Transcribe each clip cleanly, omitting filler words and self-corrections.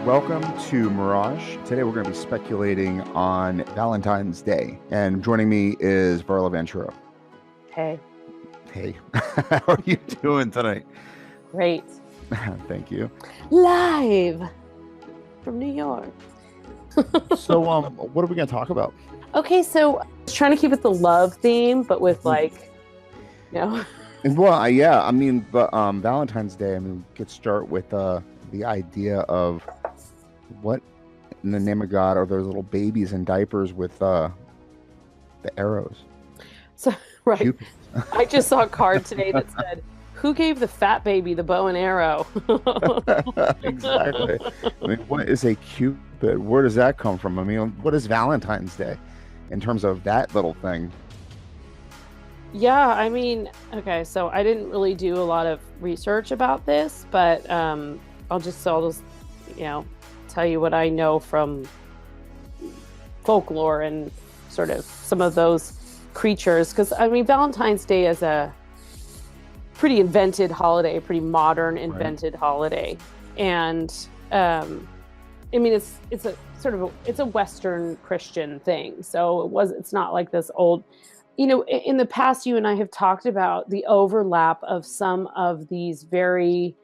Welcome to Mirage. Today we're going to be speculating on Valentine's Day. And joining me is Varla Ventura. Hey. Hey, how are you doing tonight? Great. Thank you. Live from New York. So, what are we going to talk about? Okay, so I was trying to keep it the love theme, but with Well, yeah, I mean, but Valentine's Day, I mean, we could start with the idea of what in the name of God are those little babies in diapers with the arrows? So, right. Cupid. I just saw a card today that said, "Who gave the fat baby the bow and arrow?" Exactly. I mean, what is a Cupid? Where does that come from? I mean, what is Valentine's Day in terms of that little thing? Yeah, I mean, okay, so I didn't really do a lot of research about this, but I'll just tell you what I know from folklore and sort of some of those creatures, because I mean, Valentine's Day is a pretty invented holiday, pretty modern invented holiday, and I mean, it's a sort of it's a Western Christian thing, so it's not like this old. In the past, you and I have talked about the overlap of some of these very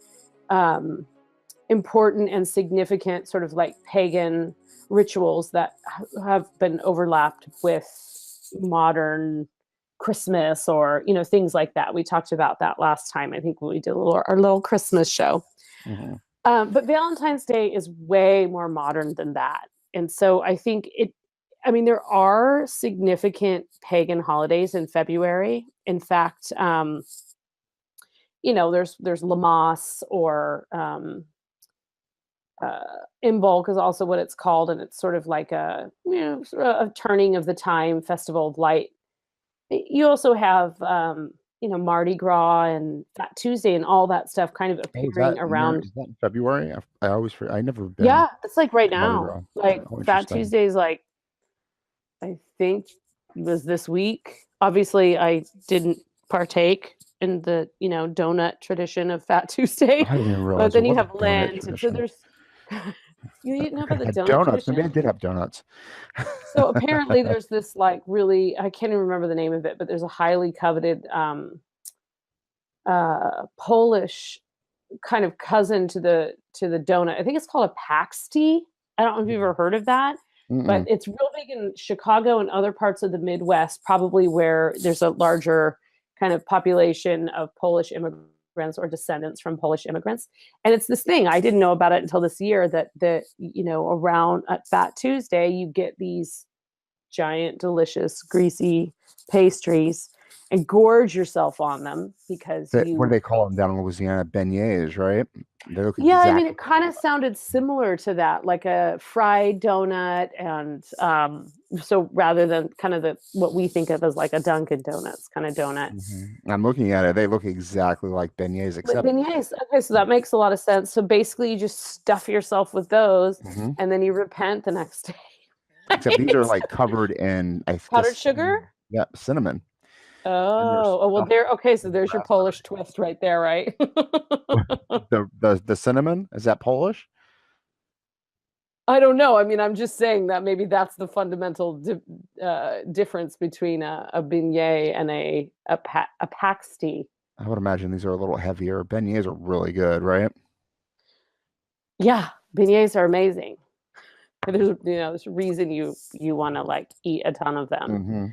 important and significant sort of like pagan rituals that have been overlapped with modern Christmas or, things like that. We talked about that last time. I think we did our little Christmas show. Mm-hmm. But Valentine's Day is way more modern than that. And so I think there are significant pagan holidays in February. In fact, there's Lammas or Imbolc is also what it's called, and it's sort of like sort of a turning of the time, festival of light. You also have Mardi Gras and Fat Tuesday and all that stuff kind of appearing around. Is that in February? I never been. Yeah, it's like right Mardi now. Gras. Like Oh, Fat Tuesday is like, I think it was this week. Obviously, I didn't partake in the donut tradition of Fat Tuesday, I didn't even realize. but then you was a have donut Lent, and so tradition. there's you didn't know about the Had donut donuts. tradition? Maybe I did have donuts. So apparently, there's this like really, I can't even remember the name of it, but there's a highly coveted Polish kind of cousin to the donut. I think it's called a pasty. I don't know if you've ever heard of that. But Mm-mm. it's real big in Chicago and other parts of the Midwest, probably where there's a larger kind of population of Polish immigrants or descendants from Polish immigrants. And it's this thing, I didn't know about it until this year, that around at Fat Tuesday, you get these giant, delicious, greasy pastries and gorge yourself on them because What do they call them down in Louisiana? Beignets, right? They look Yeah, I mean, exactly. it kind of sounded similar to that, like a fried donut, and so rather than kind of what we think of as like a Dunkin' Donuts kind of donut. I'm looking at it. They look exactly like beignets, But except beignets, okay, so that makes a lot of sense. So basically, you just stuff yourself with those, Mhm. and then you repent the next day. except these are like covered in Powdered sugar. Yeah, cinnamon. And they're Oh, well, stuffed there. Okay, so with there's your Polish raspberry. twist right there, right? The cinnamon, is that Polish? I don't know. I mean, I'm just saying that maybe that's the fundamental difference between a beignet and a pasty. I would imagine these are a little heavier. Beignets are really good, right? Yeah, beignets are amazing. There's a reason you want to like eat a ton of them. Mm-hmm.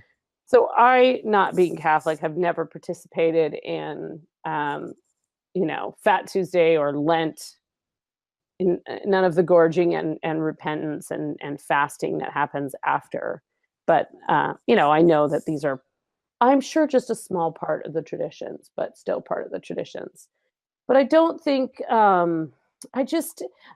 So I, not being Catholic, have never participated in Fat Tuesday or Lent, in none of the gorging and repentance and fasting that happens after. But I know that these are, I'm sure, just a small part of the traditions, but still part of the traditions. But I don't think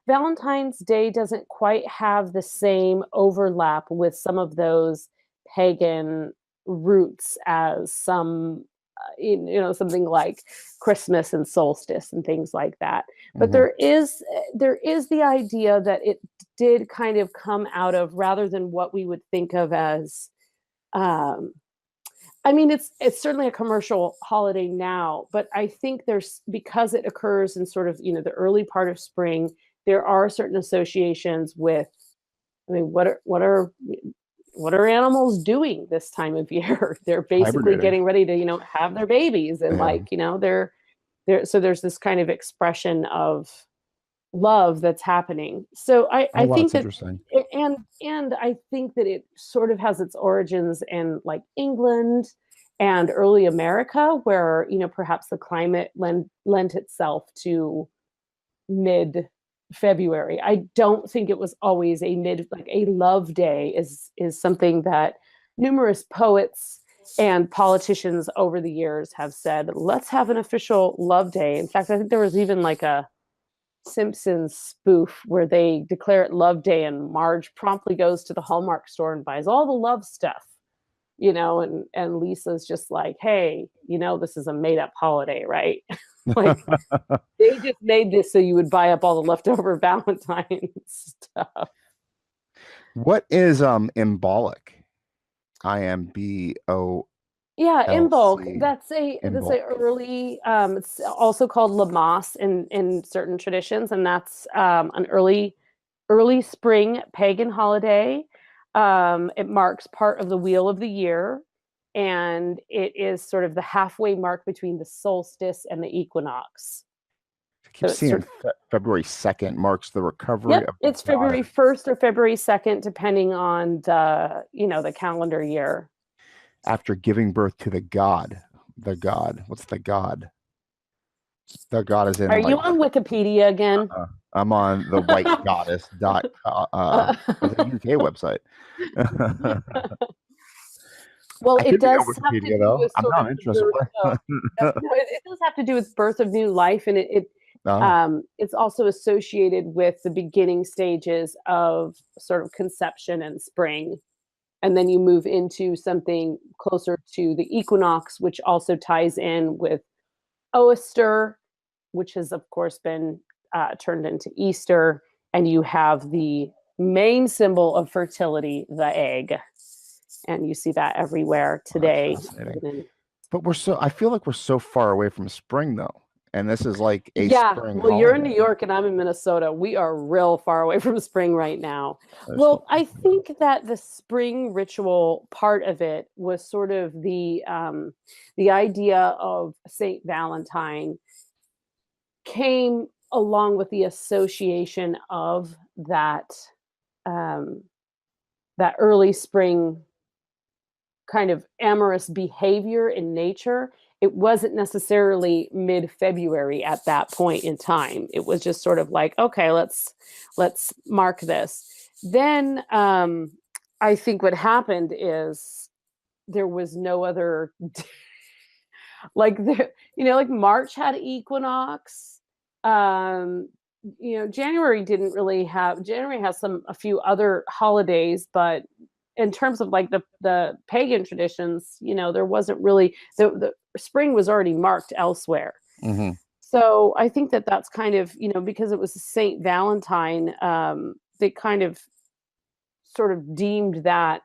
Valentine's Day doesn't quite have the same overlap with some of those pagan roots as something like Christmas and solstice and things like that. But Mm-hmm. there is the idea that it did kind of come out of, rather than what we would think of as um, I mean, it's certainly a commercial holiday now, but I think there's, because it occurs in sort of, the early part of spring, there are certain associations with, I mean, what are animals doing this time of year? They're basically Hibernating. getting ready to, have their babies, and Yeah. like, they're so there's this kind of expression of love that's happening. So Oh I wow, think that's that, interesting. and I think that it sort of has its origins in like England and early America, where perhaps the climate lent itself to mid February. I don't think it was always like a love day is something that numerous poets and politicians over the years have said, let's have an official love day. In fact, I think there was even like a Simpsons spoof where they declare it Love Day, and Marge promptly goes to the Hallmark store and buys all the love stuff, and Lisa's just like, hey, this is a made up holiday, right? Like, they just made this so you would buy up all the leftover Valentine's stuff. What is embolic? IMBOLC. Yeah, in bulk. That's a Embolic. early. It's also called Lamas in certain traditions, and that's an early spring pagan holiday. It marks part of the wheel of the year, and it is sort of the halfway mark between the solstice and the equinox. I So keep it's sort seeing of, February 2nd marks the recovery yep, of the it's February goddess 1st or February 2nd, depending on the calendar year. after giving birth to the god. The god. What's the god? The god is Are in you like on Wikipedia again? I'm on the white goddess dot it's a UK website. Well, I it could be on does have to Wikipedia do though. with I'm sort not of the interested. birth. Oh, no, it does have to do with birth of new life, and Oh, it's also associated with the beginning stages of sort of conception and spring, and then you move into something closer to the equinox, which also ties in with Oster, which has of course been turned into Easter, and you have the main symbol of fertility, the egg, and you see that everywhere well, that's today. fascinating. But I feel like we're so far away from spring though. And this is like a Yeah, spring well, you're in New holiday. York and I'm in Minnesota. We are real far away from spring right now. There's Well, still I think that the spring ritual part of it was sort of the idea of Saint Valentine came along with the association of um, that early spring kind of amorous behavior in nature. It wasn't necessarily mid-February at that point in time. It was just sort of like, okay, let's mark this. Then I think what happened is there was no other like like March had equinox. Um, January has a few other holidays, but in terms of like the pagan traditions, there wasn't really the spring was already marked elsewhere. hmm So I think that that's kind of because it was Saint Valentine, they kind of sort of deemed that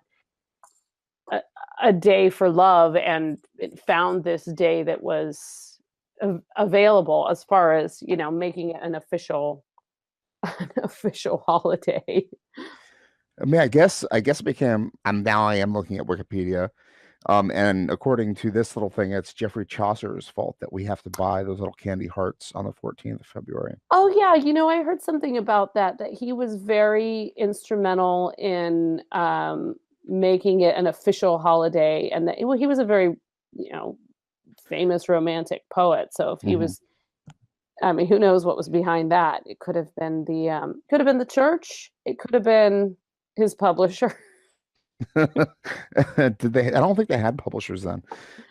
a, a day for love, and it found this day that was available as far as making it an official an official holiday. I mean, I guess it became. I am looking at Wikipedia. And according to this little thing, it's Geoffrey Chaucer's fault that we have to buy those little candy hearts on the 14th of February. Oh yeah, I heard something about that he was very instrumental in making it an official holiday, and that well, he was a very you know famous romantic poet. So if he hmm was, I mean, who knows what was behind that? It could have been the church. It could have been his publisher. Did they? I don't think they had publishers then,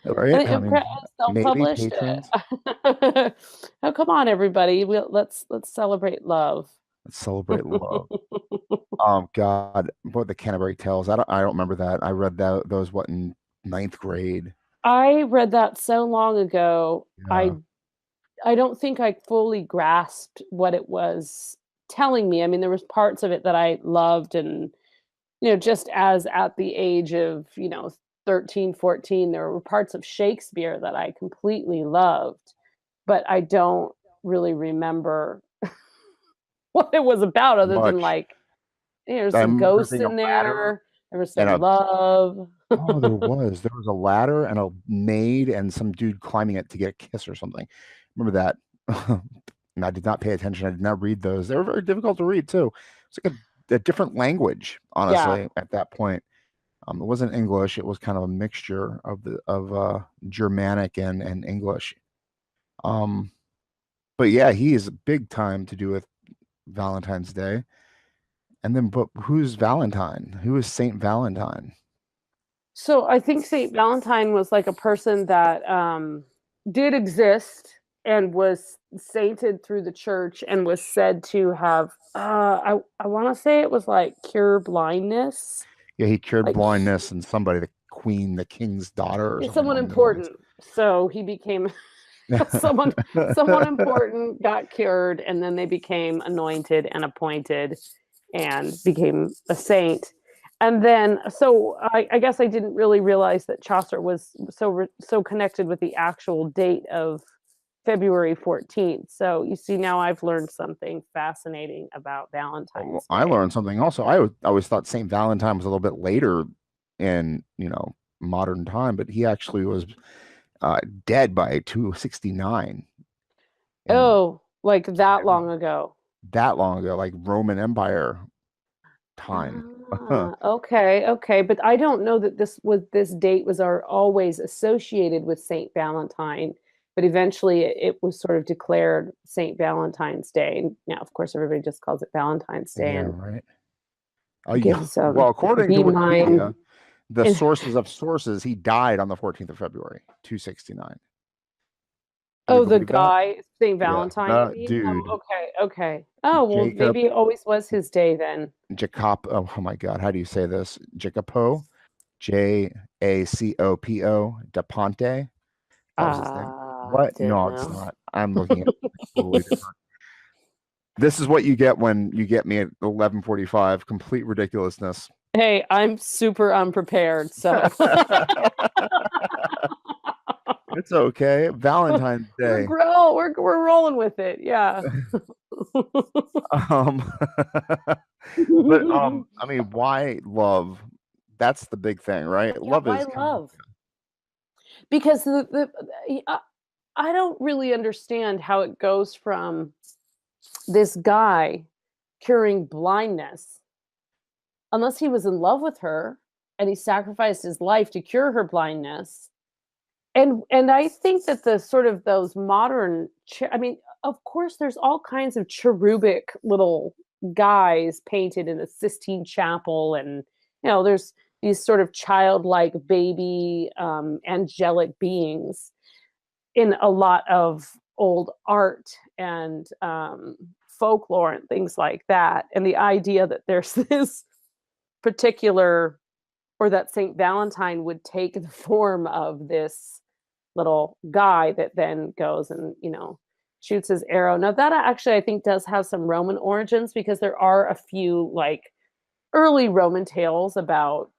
And right? I mean, maybe self-published patrons. it. Oh, come on, everybody! Let's celebrate love. Let's celebrate love. God, what the Canterbury Tales? I don't remember that. I read those what in ninth grade. I read that so long ago. Yeah. I don't think I fully grasped what it was telling me. I mean, there was parts of it that I loved, and just as at the age of 13, 14, there were parts of Shakespeare that I completely loved, but I don't really remember what it was about, other than much. like, there's I some remember ghosts seeing a in ladder there. There was and some a love. oh, there was a ladder and a maid and some dude climbing it to get a kiss or something. Remember that? And I did not pay attention. I did not read those. They were very difficult to read too. It's like a different language, Yeah. honestly, at that point. It wasn't English. It was kind of a mixture of Germanic and English. Um, but yeah, he is big time to do with Valentine's Day. And then, but who's Valentine? Who is Saint Valentine? So I think Saint Valentine was like a person that did exist and was sainted through the church and was said to have I want to say it was like cure blindness, Yeah, he cured like blindness and somebody, the queen, the king's daughter, or something someone along those lines. important. So he became someone important, got cured, and then they became anointed and appointed and became a saint. And then, so I guess I didn't really realize that Chaucer was so connected with the actual date of February 14th. So you see, now I've learned something fascinating about Well, Valentine's I Day. learned something also. I always thought Saint Valentine was a little bit later in, modern time, but he actually was uh, dead by 269 and Oh, like that long ago. that long ago, like Roman Empire time. Okay, okay, but I don't know that this date was always associated with Saint Valentine, but eventually it was sort of declared Saint Valentine's Day. And now, of course, everybody just calls it Valentine's Day Yeah, and right. Oh, yeah. gives Well, according to be mine. Wikipedia, the And sources of sources, he died on the 14th of February, 269. Do you oh, the believe that? guy Saint Yeah, Valentine, you the mean? Oh, dude, okay, okay. Oh, well, Jacob maybe it always was his day then. Jacob. Oh my God, how do you say this? Jacopo, Jacopo da Ponte. That was his name. What? Didn't No, it's know. not. I'm looking at totally different. This is what you get when you get me at 11:45. Complete ridiculousness. Hey, I'm super unprepared, so It's okay. Valentine's Day. we're rolling with it. Yeah. Um, but I mean, why love? That's the big thing, right? Yeah, Love why is kind of love? Because I don't really understand how it goes from this guy curing blindness, unless he was in love with her and he sacrificed his life to cure her blindness. And I think that the sort of those modern, I mean, of course, there's all kinds of cherubic little guys painted in the Sistine Chapel, and there's these sort of childlike baby angelic beings in a lot of old art and folklore and things like that. And the idea that there's this particular, or that Saint Valentine would take the form of this little guy that then goes and shoots his arrow. Now that actually I think does have some Roman origins, because there are a few like early Roman tales about,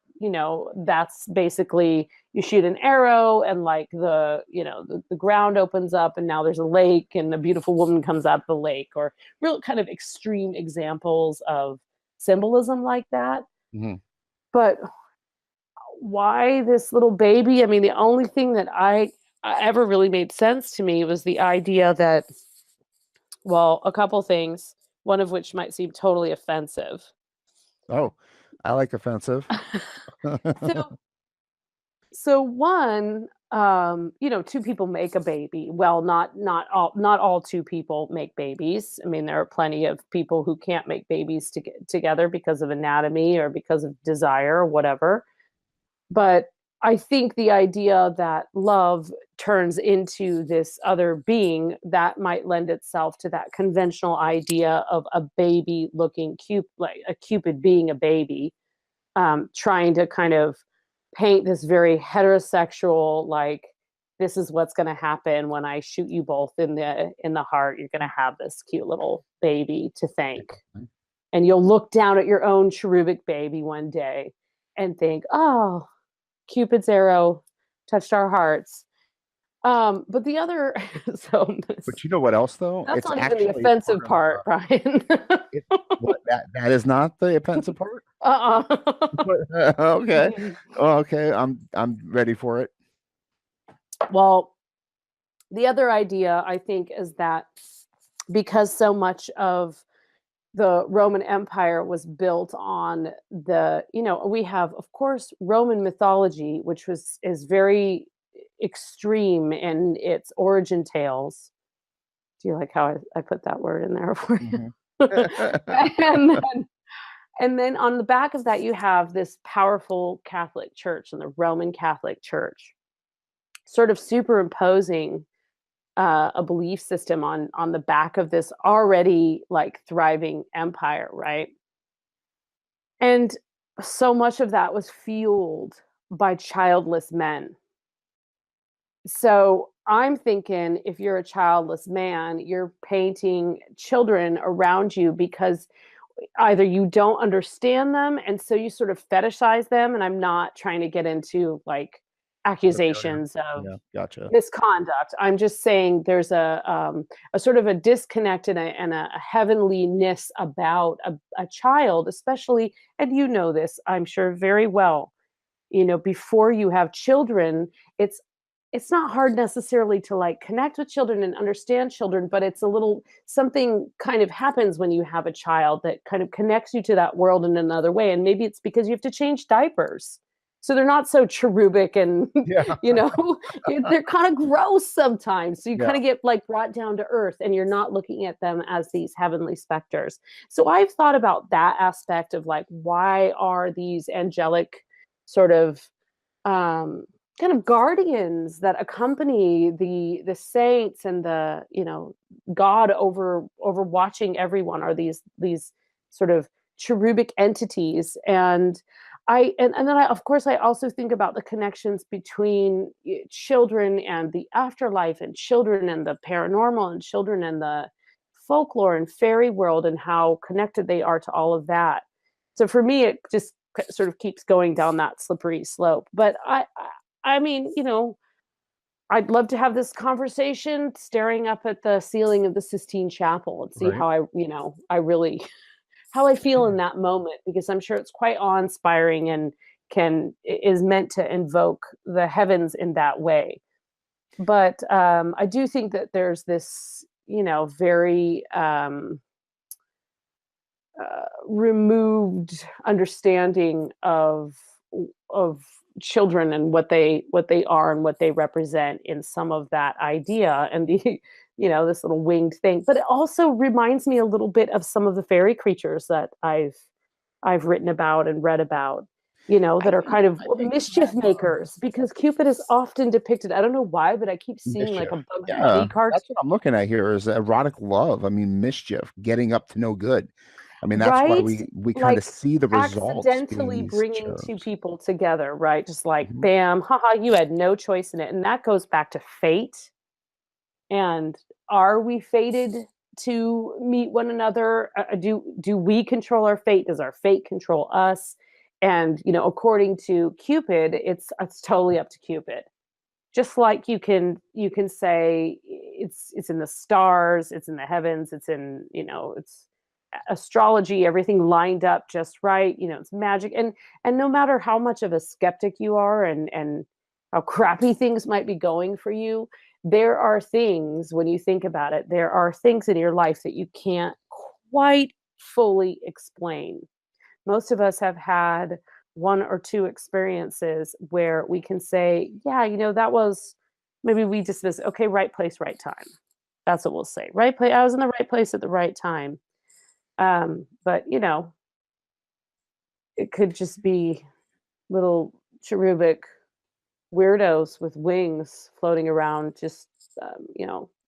that's basically you shoot an arrow and like the ground opens up and now there's a lake and a beautiful woman comes out of the lake, or real kind of extreme examples of symbolism like that. Mhm. But why this little baby? I mean, the only thing that I ever really made sense to me was the idea that, well, a couple things, one of which might seem totally offensive. Oh, I like offensive. So, so one, two people make a baby. Well, not all two people make babies. I mean, there are plenty of people who can't make babies together because of anatomy or because of desire or whatever. But I think the idea that love turns into this other being, that might lend itself to that conventional idea of a baby looking cute, like a Cupid being a baby, trying to kind of paint this very heterosexual, like, this is what's going to happen when I shoot you both in the heart. You're going to have this cute little baby to thank, and you'll look down at your own cherubic baby one day and think, oh, Cupid's arrow touched our hearts. But the other, so But you know what else though? that's It's not even the actually part offensive of part, Brian. it. What that is not the offensive part. Uh-uh. Okay, okay, I'm ready for it. Well, the other idea I think is that because so much of the Roman Empire was built on we have, of course, Roman mythology, which is very extreme in its origin tales. Do you like how I put that word in there for you? Hmm. and then, and then on the back of that, you have this powerful Catholic Church and the Roman Catholic Church, sort of superimposing a belief system on the back of this already like thriving empire, right? And so much of that was fueled by childless men. So I'm thinking if you're a childless man, you're painting children around you because either you don't understand them and so you sort of fetishize them. And I'm not trying to get into like Pedophilia. accusations of Yeah, gotcha. misconduct. I'm just saying there's a sort of a disconnect and a heavenliness about a child, especially, and you know this, I'm sure very well. Before you have children, it's it's not hard necessarily to like connect with children and understand children, but it's a little something kind of happens when you have a child that kind of connects you to that world in another way. And maybe it's because you have to change diapers. So they're not so cherubic and, Yeah, you know, they're kind of gross sometimes. So you yeah, kind of get like brought down to earth and you're not looking at them as these heavenly specters. So I've thought about that aspect of like, why are these angelic sort of um, kind of guardians that accompany the saints and the God over watching everyone are these sort of cherubic entities. And then I of course I also think about the connections between children and the afterlife and children and the paranormal and children and the folklore and fairy world and how connected they are to all of that. So for me it just sort of keeps going down that slippery slope. But I mean, I'd love to have this conversation staring up at the ceiling of the Sistine Chapel and see right. how I really how I feel in that moment because I'm sure it's quite awe-inspiring and can is meant to invoke the heavens in that way. But I do think that there's this, very removed understanding of children and what they are and what they represent in some of that idea and the this little winged thing. But it also reminds me a little bit of some of the fairy creatures that I've written about and read about, that are kind of I think mischief that makers because Cupid is often depicted. I don't know why, but I keep seeing like mischief. a Bugs Bunny Yeah, cartoon. that's what I'm looking at here is erotic love. I mean, mischief, getting up to no good. I mean, that's why Right? we kind of Like see the results being accidentally these bringing two cherubs. people together, right? Just like, Mhm. bam, haha, you had no choice in it. And that goes back to fate. And are we fated to meet one another? Do we control our fate? Does our fate control us? And according to Cupid, it's totally up to Cupid. Just like you can say it's in the stars, it's in the heavens, it's in it's astrology, everything lined up just right. It's magic, and no matter how much of a skeptic you are, and how crappy things might be going for you, there are things when you think about it. There are things in your life that you can't quite fully explain. Most of us have had one or two experiences where we can say, yeah, that was maybe we dismiss, okay, right place, right time. That's what we'll say. Right place. I was in the right place at the right time. But it could just be little cherubic weirdos with wings floating around, just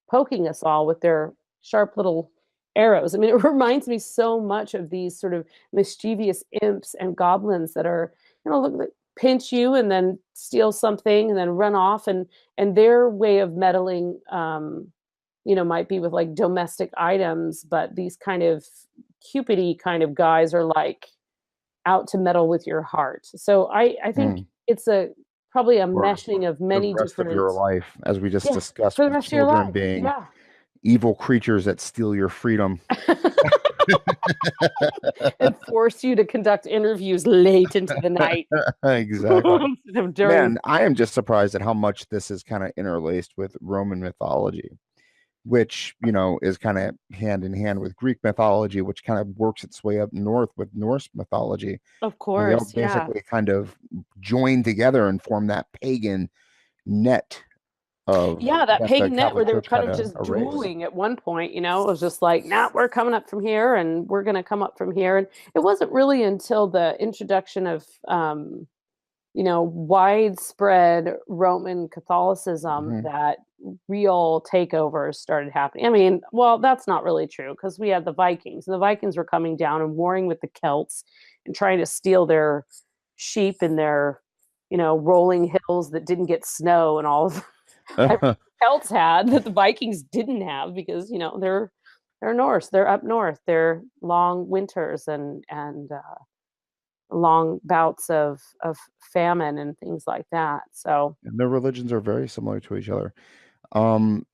poking us all with their sharp little arrows. I mean, it reminds me so much of these sort of mischievous imps and goblins that are, look, pinch you and then steal something and then run off, and their way of meddling, might be with like domestic items, but these kind of cupidy kind of guys are like out to meddle with your heart. So I think Mm. it's a probably a for meshing of the many rest of your different. life, as we just Yeah, discussed for the with rest of your children life. being Yeah. evil creatures that steal your freedom. And force you to conduct interviews late into the night Exactly. instead of during. Man, I am just surprised at how much this is kind of interlaced with Roman mythology, which, is kind of hand in hand with Greek mythology, which kind of works its way up north with Norse mythology. Of And they all course, yeah. basically kind of join together and form that pagan net of Yeah, that that the pagan net where Catholic they were Church kind had of to just erase. dueling at one point, it was just like, nah, we're coming up from here and we're going to come up from here. And it wasn't really until the introduction of, widespread Roman Catholicism Hmm. that real takeovers started happening. I mean, well, that's not really true because we had the Vikings, and the Vikings were coming down and warring with the Celts and trying to steal their sheep and their, rolling hills that didn't get snow and all of Celts had that the Vikings didn't have because they're Norse, they're up north, they're long winters and long bouts of famine and things like that. So And their religions are very similar to each other. Um,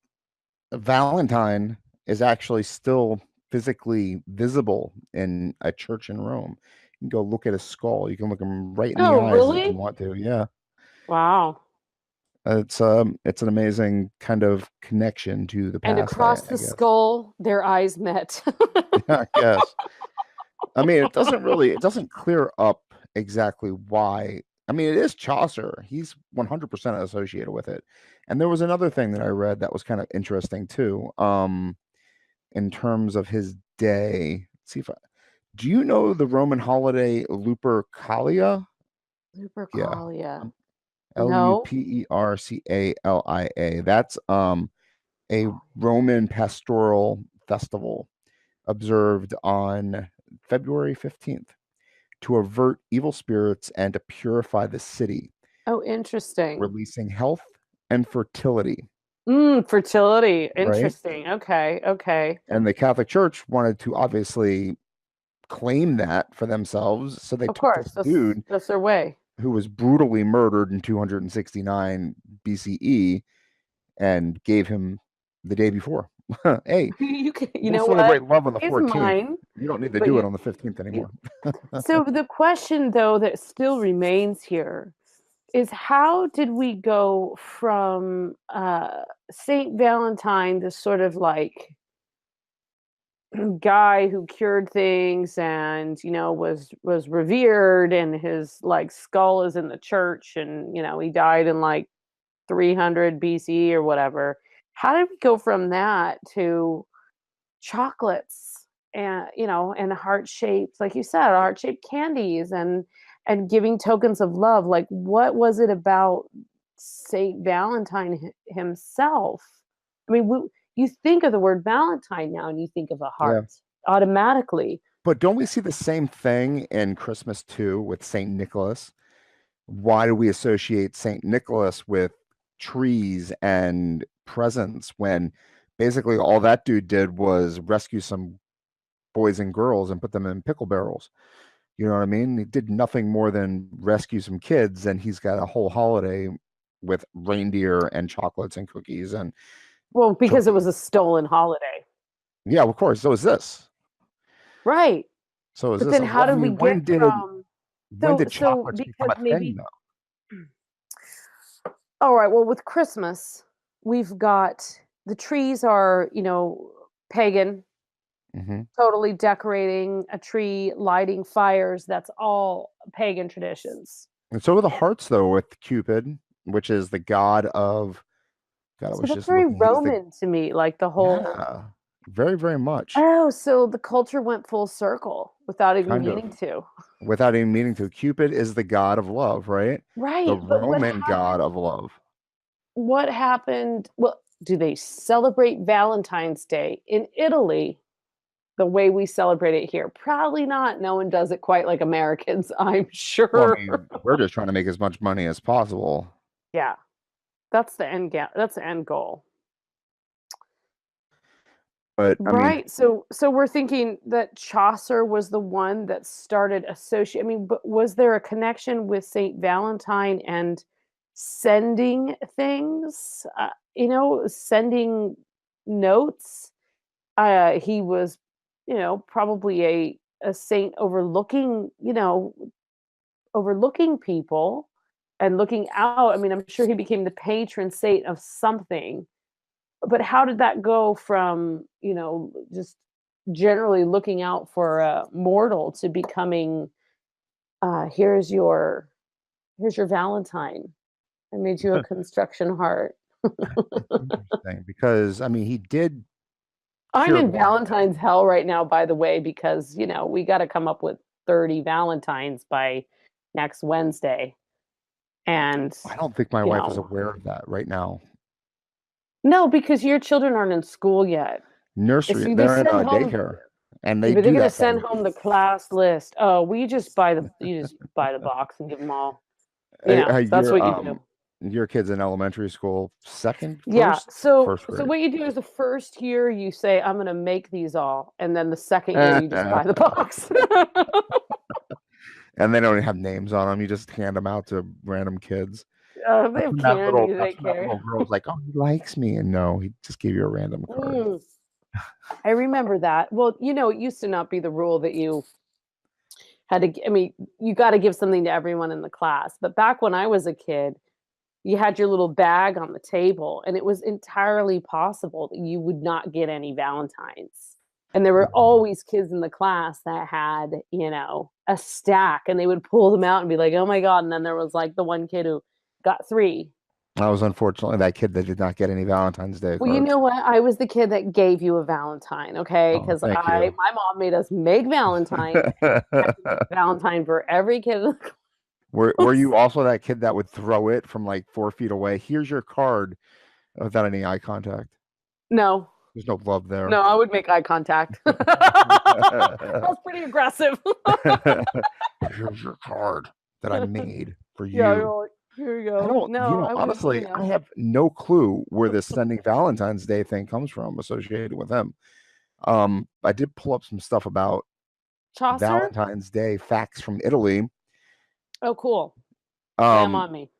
Valentine is actually still physically visible in a church in Rome. You can go look at his skull. You can look him right in the oh, eyes if you really? want to. Yeah. Wow. It's an amazing kind of connection to the And past, across I the guess. skull, their eyes met. Yeah, I guess. I mean, it doesn't clear up exactly why. I mean, it is Chaucer. He's 100% associated with it. And there was another thing that I read that was kind of interesting too. In terms of his day. Let's see if I do you know the Roman holiday Lupercalia? Yeah. Lupercalia. No. Lupercalia. That's a Roman pastoral festival observed on February 15th to avert evil spirits and to purify the city, Oh, interesting. releasing health and fertility, Fertility. right? Interesting. Okay. Okay. And the Catholic Church wanted to obviously claim that for themselves. So they Of took this course. That's dude that's their way. who was brutally murdered in 269 BCE and gave him the day before. Hey, You we'll know what? celebrate love on the He's 14th. mine. You don't need to But do it on the 15th you anymore. so the question though that still remains here is how did we go from Saint Valentine, this sort of like guy who cured things and was revered, and his like skull is in the church, and he died in like 300 BC or whatever. How did we go from that to chocolates and heart shaped, like you said, heart shaped candies and giving tokens of love? Like, what was it about Saint Valentine himself? I mean, you think of the word Valentine now and you think of a Yeah. heart automatically. But don't we see the same thing in Christmas too with St. Nicholas? Why do we associate St. Nicholas with trees and presents when basically all that dude did was rescue some boys and girls and put them in pickle barrels? You know what I mean? He did nothing more than rescue some kids, and he's got a whole holiday with reindeer and chocolates and cookies and Well, because it was turkey. a stolen holiday. Yeah, of course. So is this. Right. So is But this. then Well, how I did we mean, get from when so did so chocolates become because a thing, maybe though? all right, well, with Christmas, we've got the trees are, pagan, Hmm. totally decorating a tree, lighting fires. That's all pagan traditions. And so are the hearts, though, with Cupid, which is the god of. God, I So was that's just very looking. He's the. Roman to me, like the whole. Yeah, very, very much. Oh, so the culture went full circle without even Kind of. meaning to. Without even meaning to. Cupid is the god of love, right? The Right, but Roman god of love. what happened? Well, do they celebrate Valentine's Day in Italy the way we celebrate it here? Probably not. No one does it quite like Americans, I'm Well, I sure. mean, we're just trying to make as much money as possible. Yeah, that's the end goal. But I mean, Right. So we're thinking that Chaucer was the one that started associate. I mean, but was there a connection with Saint Valentine and sending things, sending notes. He was, probably a saint overlooking people and looking out. I mean, I'm sure he became the patron saint of something. But how did that go from, just generally looking out for a mortal to becoming, here's your Valentine. I made you a construction heart. It's interesting because I mean he did I'm cure in one. Valentine's hell right now, by the way, because, we got to come up with 30 Valentines by next Wednesday. And, I don't think my you wife is know, aware of that right now. no, because your children aren't in school yet. It's, Nursery, they they're in send a home, daycare, and yeah, they but they're do going to that send thing. home the class list. Oh, you just buy the box and give them all, that's Your what you do. your kid's in elementary school, second, Yeah. So, first so grade. what you do is the first year you say, I'm going to make these all. And then the second year you just buy the box. And they don't even have names on them. You just hand them out to random kids. They have candy. They That's when that little care. girl's like, "Oh, he likes me," and no, he just gave you a random card. Mm, I remember that. Well, it used to not be the rule that you had to, I mean, you got to give something to everyone in the class. But back when I was a kid, you had your little bag on the table, and it was entirely possible that you would not get any Valentines. And there were always kids in the class that had, a stack, and they would pull them out and be like, oh my God. And then there was like the one kid who got three. I was unfortunately that kid that did not get any Valentine's Day Well, you cards. know what? I was the kid that gave you a Valentine, okay? Oh, Because thank you. my mom made us make Valentines. Valentine for every kid. Were you also that kid that would throw it from like 4 feet away? Here's your card without any eye contact. No, There's no love there. no, I would make eye contact. That was pretty aggressive. Here's your card that I made for Yeah, you. you're like, here you I go. don't, No, I would, honestly, I have no clue where this sending Valentine's Day thing comes from associated with him. I did pull up some stuff about Chaucer. Valentine's Day facts from Italy. Oh, cool. Lay 'em Um, on me.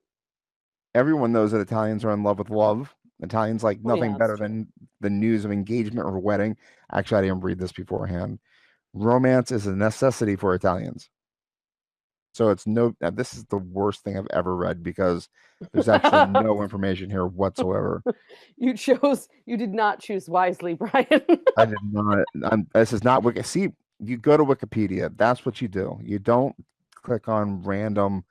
Everyone knows that Italians are in love with love. Italians like Oh, nothing yeah, it's better true. than the news of engagement or wedding. Actually, I didn't read this beforehand. Romance is a necessity for Italians. So it's no, this is the worst thing I've ever read because there's actually no information here whatsoever. You did not choose wisely, Brian. I did not, this is not Wiki. See, you go to Wikipedia. That's what you do. You don't click on random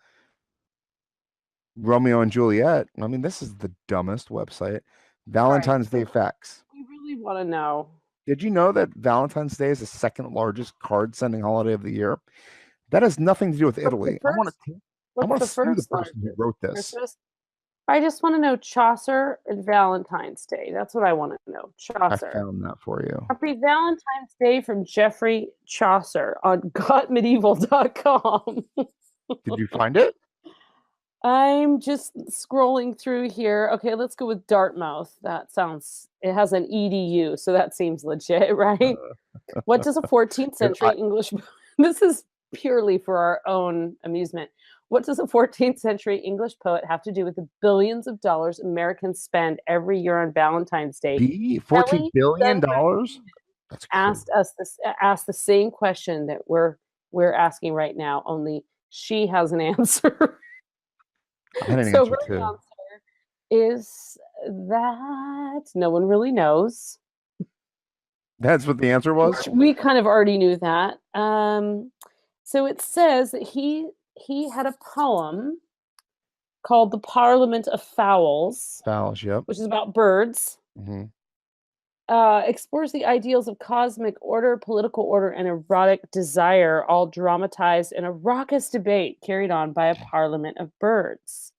Romeo and Juliet. I mean, this is the dumbest website. All right. Valentine's Day facts. We really want to know. Did you know that Valentine's Day is the second largest card sending holiday of the year? That has nothing to do with What's the Italy. first? I What's want the to sue the first person who largest? wrote this. Christmas? I just want to know Chaucer and Valentine's Day. That's what I want to know. I Chaucer. found that for you. Happy Valentine's Day from Geoffrey Chaucer on gotmedieval.com. Did you find it? I'm just scrolling through here. Okay, let's go with Dartmouth. It has an EDU, so that seems legit, right? What does a 14th century English, this is purely for our own amusement. What does a 14th century English poet have to do with the billions of dollars Americans spend every year on Valentine's Day? $14 billion? That's crazy. Asked the same question that we're asking right now, only she has an answer. I had an So answer her too. answer is that no one really knows. That's what the answer was? We kind of already knew that. So it says that he had a poem called "The Parliament of Fowls," Fouls, yep. which is about birds. Mhm. Explores the ideals of cosmic order, political order, and erotic desire, all dramatized in a raucous debate carried on by a parliament of birds.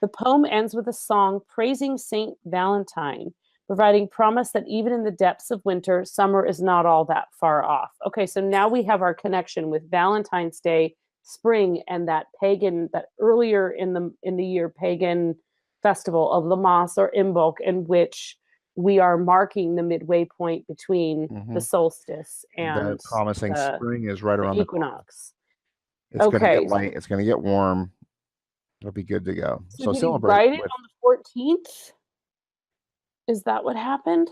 The poem ends with a song praising Saint Valentine, providing promise that even in the depths of winter, summer is not all that far off. Okay, so now we have our connection with Valentine's Day, spring, and that earlier in the year pagan festival of Lammas or Imbolc, in which we are marking the midway point between the solstice The and promising the spring is right around the corner. equinox. It's going to get Okay, light. It's going to get warm. It'll be good to go. So So did he celebrate write it with on the 14th? Is that what happened?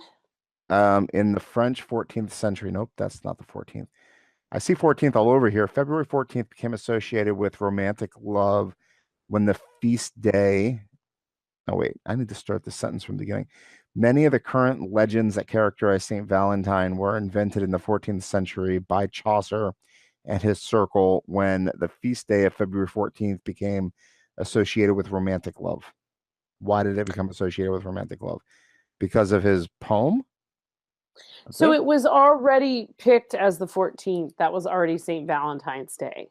in the French 14th century. Nope, that's not the 14th. I see 14th all over here. February 14th became associated with romantic love when the feast day. Oh, wait, I need to start the sentence from the beginning. Many of the current legends that characterize St. Valentine were invented in the 14th century by Chaucer and his circle when the feast day of February 14th became associated with romantic love. Why did it become associated with romantic love? Because of his poem? That's So it? it was already picked as the 14th. That was already St. Valentine's Day.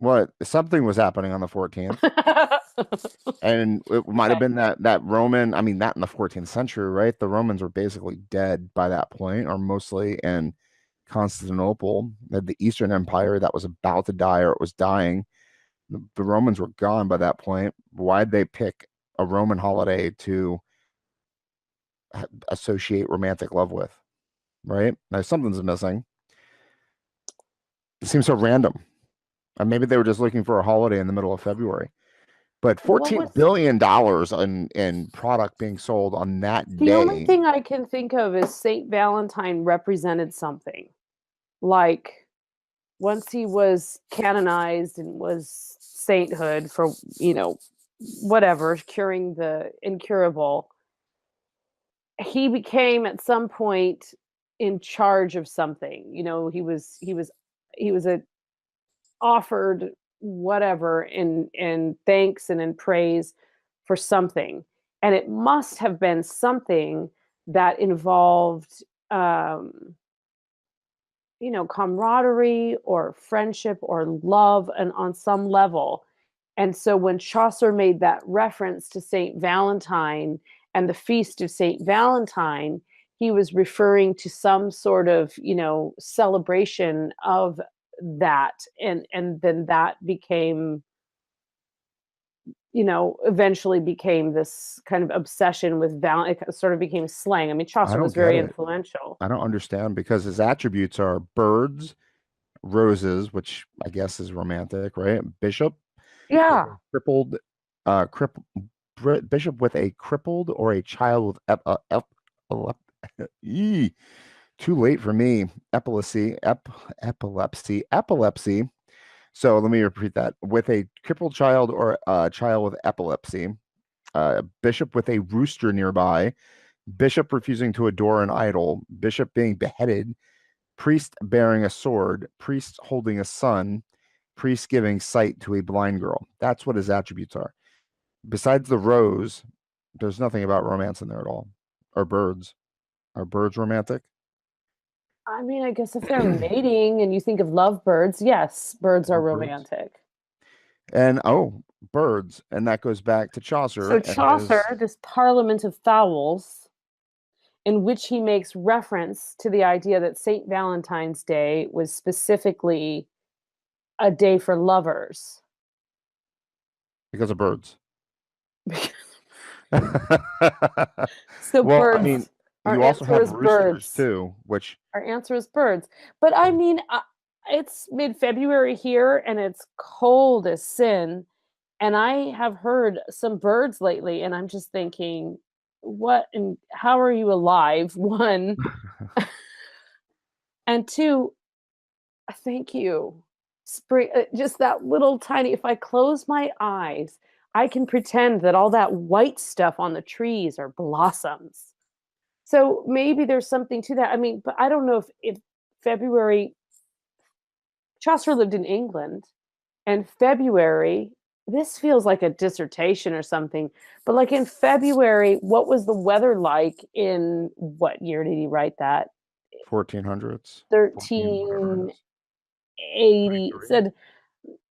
What? Something was happening on the 14th. And it might have Okay. been that Roman, I mean, that in the 14th century, right? The Romans were basically dead by that point, or mostly in Constantinople, the Eastern Empire that was about to die or it was dying. The Romans were gone by that point. Why'd they pick a Roman holiday to associate romantic love with, right? Now, something's missing. It seems so random. And maybe they were just looking for a holiday in the middle of February. But What $14 was billion in product being sold on that the only day. thing I can think of is St. Valentine represented something. Like once he was canonized and was sainthood for, whatever, curing the incurable, he became at some point in charge of something. He was a offered whatever in thanks and in praise for something, and it must have been something that involved camaraderie or friendship or love and on some level. And so when Chaucer made that reference to Saint Valentine and the feast of Saint Valentine, he was referring to some sort of celebration of that. And then that became eventually became this kind of obsession with it sort of became slang. I mean, I Chaucer don't was get very it. influential. I don't understand because his attributes are birds, roses, which I guess is romantic, right? Bishop with Yeah. a crippled, bishop with a crippled or a child with ep- Eee, too late for me. Epilepsy. So let me repeat that. With a crippled child or a child with epilepsy, bishop with a rooster nearby, bishop refusing to adore an idol, bishop being beheaded, priest bearing a sword, priest holding a son, priest giving sight to a blind girl. That's what his attributes are. Besides the rose, there's nothing about romance in there at all. Or birds. Are birds romantic? I mean, I guess if they're mating and you think of lovebirds, yes, birds are Lovebirds. romantic. And oh, birds. And that goes back to Chaucer So and his Chaucer, this Parliament of Fowls, in which he makes reference to the idea that St. Valentine's Day was specifically a day for lovers. because of birds. So Well, I mean, birds, our you also answer have is roosters birds. too, which Our answer is birds. But I mean, it's mid-February here and it's cold as sin. And I have heard some birds lately, and I'm just thinking, what and how are you alive? One, and two, thank you. Spring, just that little tiny. If I close my eyes, I can pretend that all that white stuff on the trees are blossoms. So maybe there's something to that. I mean, but I don't know if February. Chaucer lived in England, and February, this feels like a dissertation or something, but like in February, what was the weather like in what year did he write that? 1400s, 14 whatever it is. 1380. 23. Said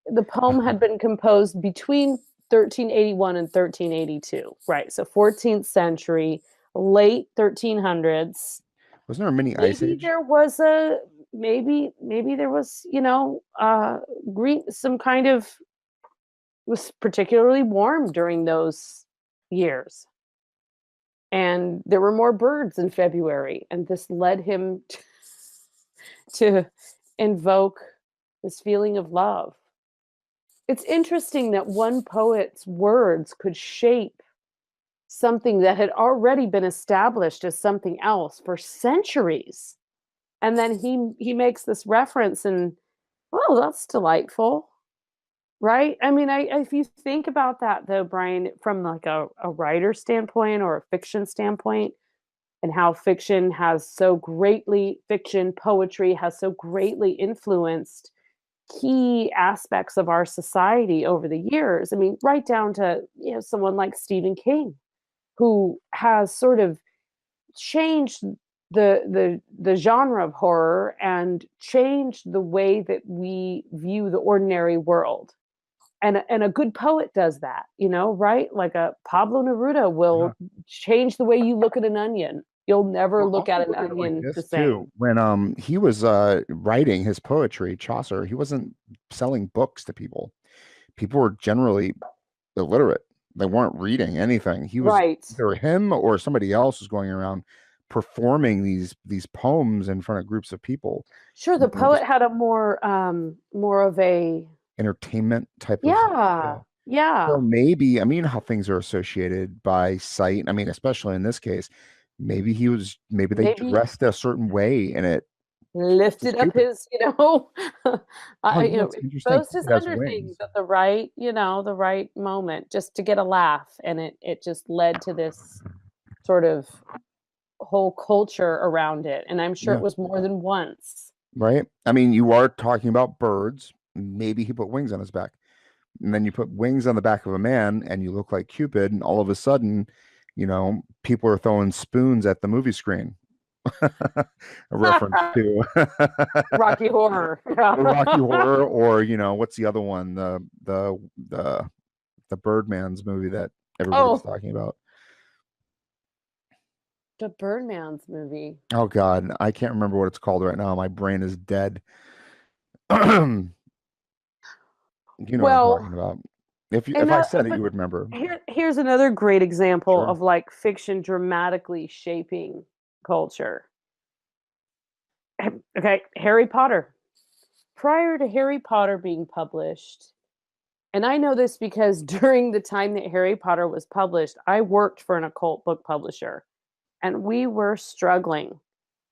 the poem had been composed between 1381 and 1382. Right. So 14th century, late 1300s. Wasn't there a mini ice Maybe age? there was a maybe there was, green some kind of was particularly warm during those years. And there were more birds in February, and this led him to invoke this feeling of love. It's interesting that one poet's words could shape something that had already been established as something else for centuries. And then he makes this reference and, oh, that's delightful. Right? I mean, if you think about that though, Brian, from like a writer standpoint or a fiction standpoint, and how fiction poetry has so greatly influenced key aspects of our society over the years. I mean, right down to, someone like Stephen King, who has sort of changed the genre of horror and changed the way that we view the ordinary world. And a good poet does that, right? Like a Pablo Neruda Yeah. will change the way you look at an onion. You'll never Well, look also at an look at it like onion the this same. too. When he was writing his poetry, Chaucer, he wasn't selling books to people. People were generally illiterate. They weren't reading anything. He was Right. either him or somebody else was going around performing these poems in front of groups of people. Sure, the poet Just had a more of a, entertainment type of, yeah. yeah, So yeah. maybe, I mean, how things are associated by sight. I mean, especially in this case, maybe they Maybe dressed a certain way and it to lifted up shape it. his, Oh, I, it's interesting. exposed his It has under things wings. at the right moment, just to get a laugh, and it just led to this sort of whole culture around it, and I'm sure it Yeah, was more than once. right. I mean, you are talking about birds. Maybe he put wings on his back. And then you put wings on the back of a man and you look like Cupid, and all of a sudden, people are throwing spoons at the movie screen. A reference to Rocky Horror. or Rocky Horror, or what's the other one? The Birdman's movie that everybody's Oh, talking about. the Birdman's movie. Oh God, I can't remember what it's called right now. My brain is dead. You know what I'm talking Well, about. If and I said it, but you would remember. here's another great example Sure. of like fiction dramatically shaping culture. Okay, Harry Potter. Prior to Harry Potter being published, and I know this because during the time that Harry Potter was published, I worked for an occult book publisher, and we were struggling.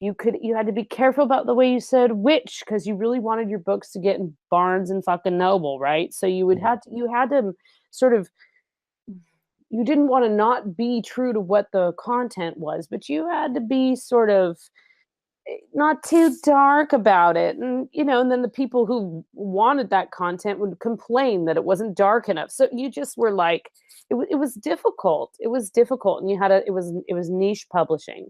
You had to be careful about the way you said witch, because you really wanted your books to get in Barnes and fucking Noble, right? So you had to sort of, you didn't want to not be true to what the content was, but you had to be sort of not too dark about it. And then the people who wanted that content would complain that it wasn't dark enough. So you just were like, it was difficult. It was difficult. And it was niche publishing.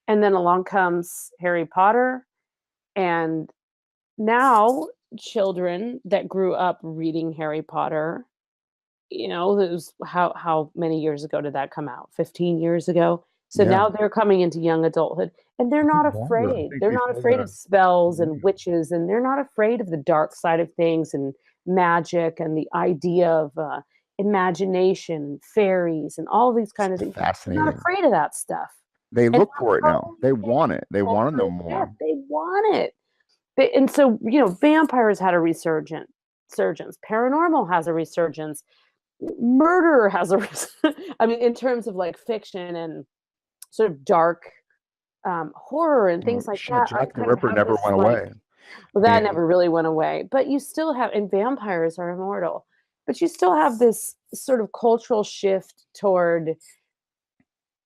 And then along comes Harry Potter. And now children that grew up reading Harry Potter, it was how many years ago did that come out? 15 years ago. So Yeah, now they're coming into young adulthood, and they're I think not longer. I afraid. think They're not before afraid of the spells and movie. witches, and they're not afraid of the dark side of things and magic and the idea of imagination, fairies, and all these It's kind of things. They're not fascinating. afraid of that stuff. They And look for it that's now. how They big want it. They want to know culture is. Yeah, more. they want it. And so, vampires had a resurgence. Paranormal has a resurgence. Murder has a I mean, in terms of like fiction and sort of dark horror and Oh, things like shit, that, I Jack the kind of Ripper have never this went like, away. well, that And never really went away, but you still have, and vampires are immortal, but you still have this sort of cultural shift toward,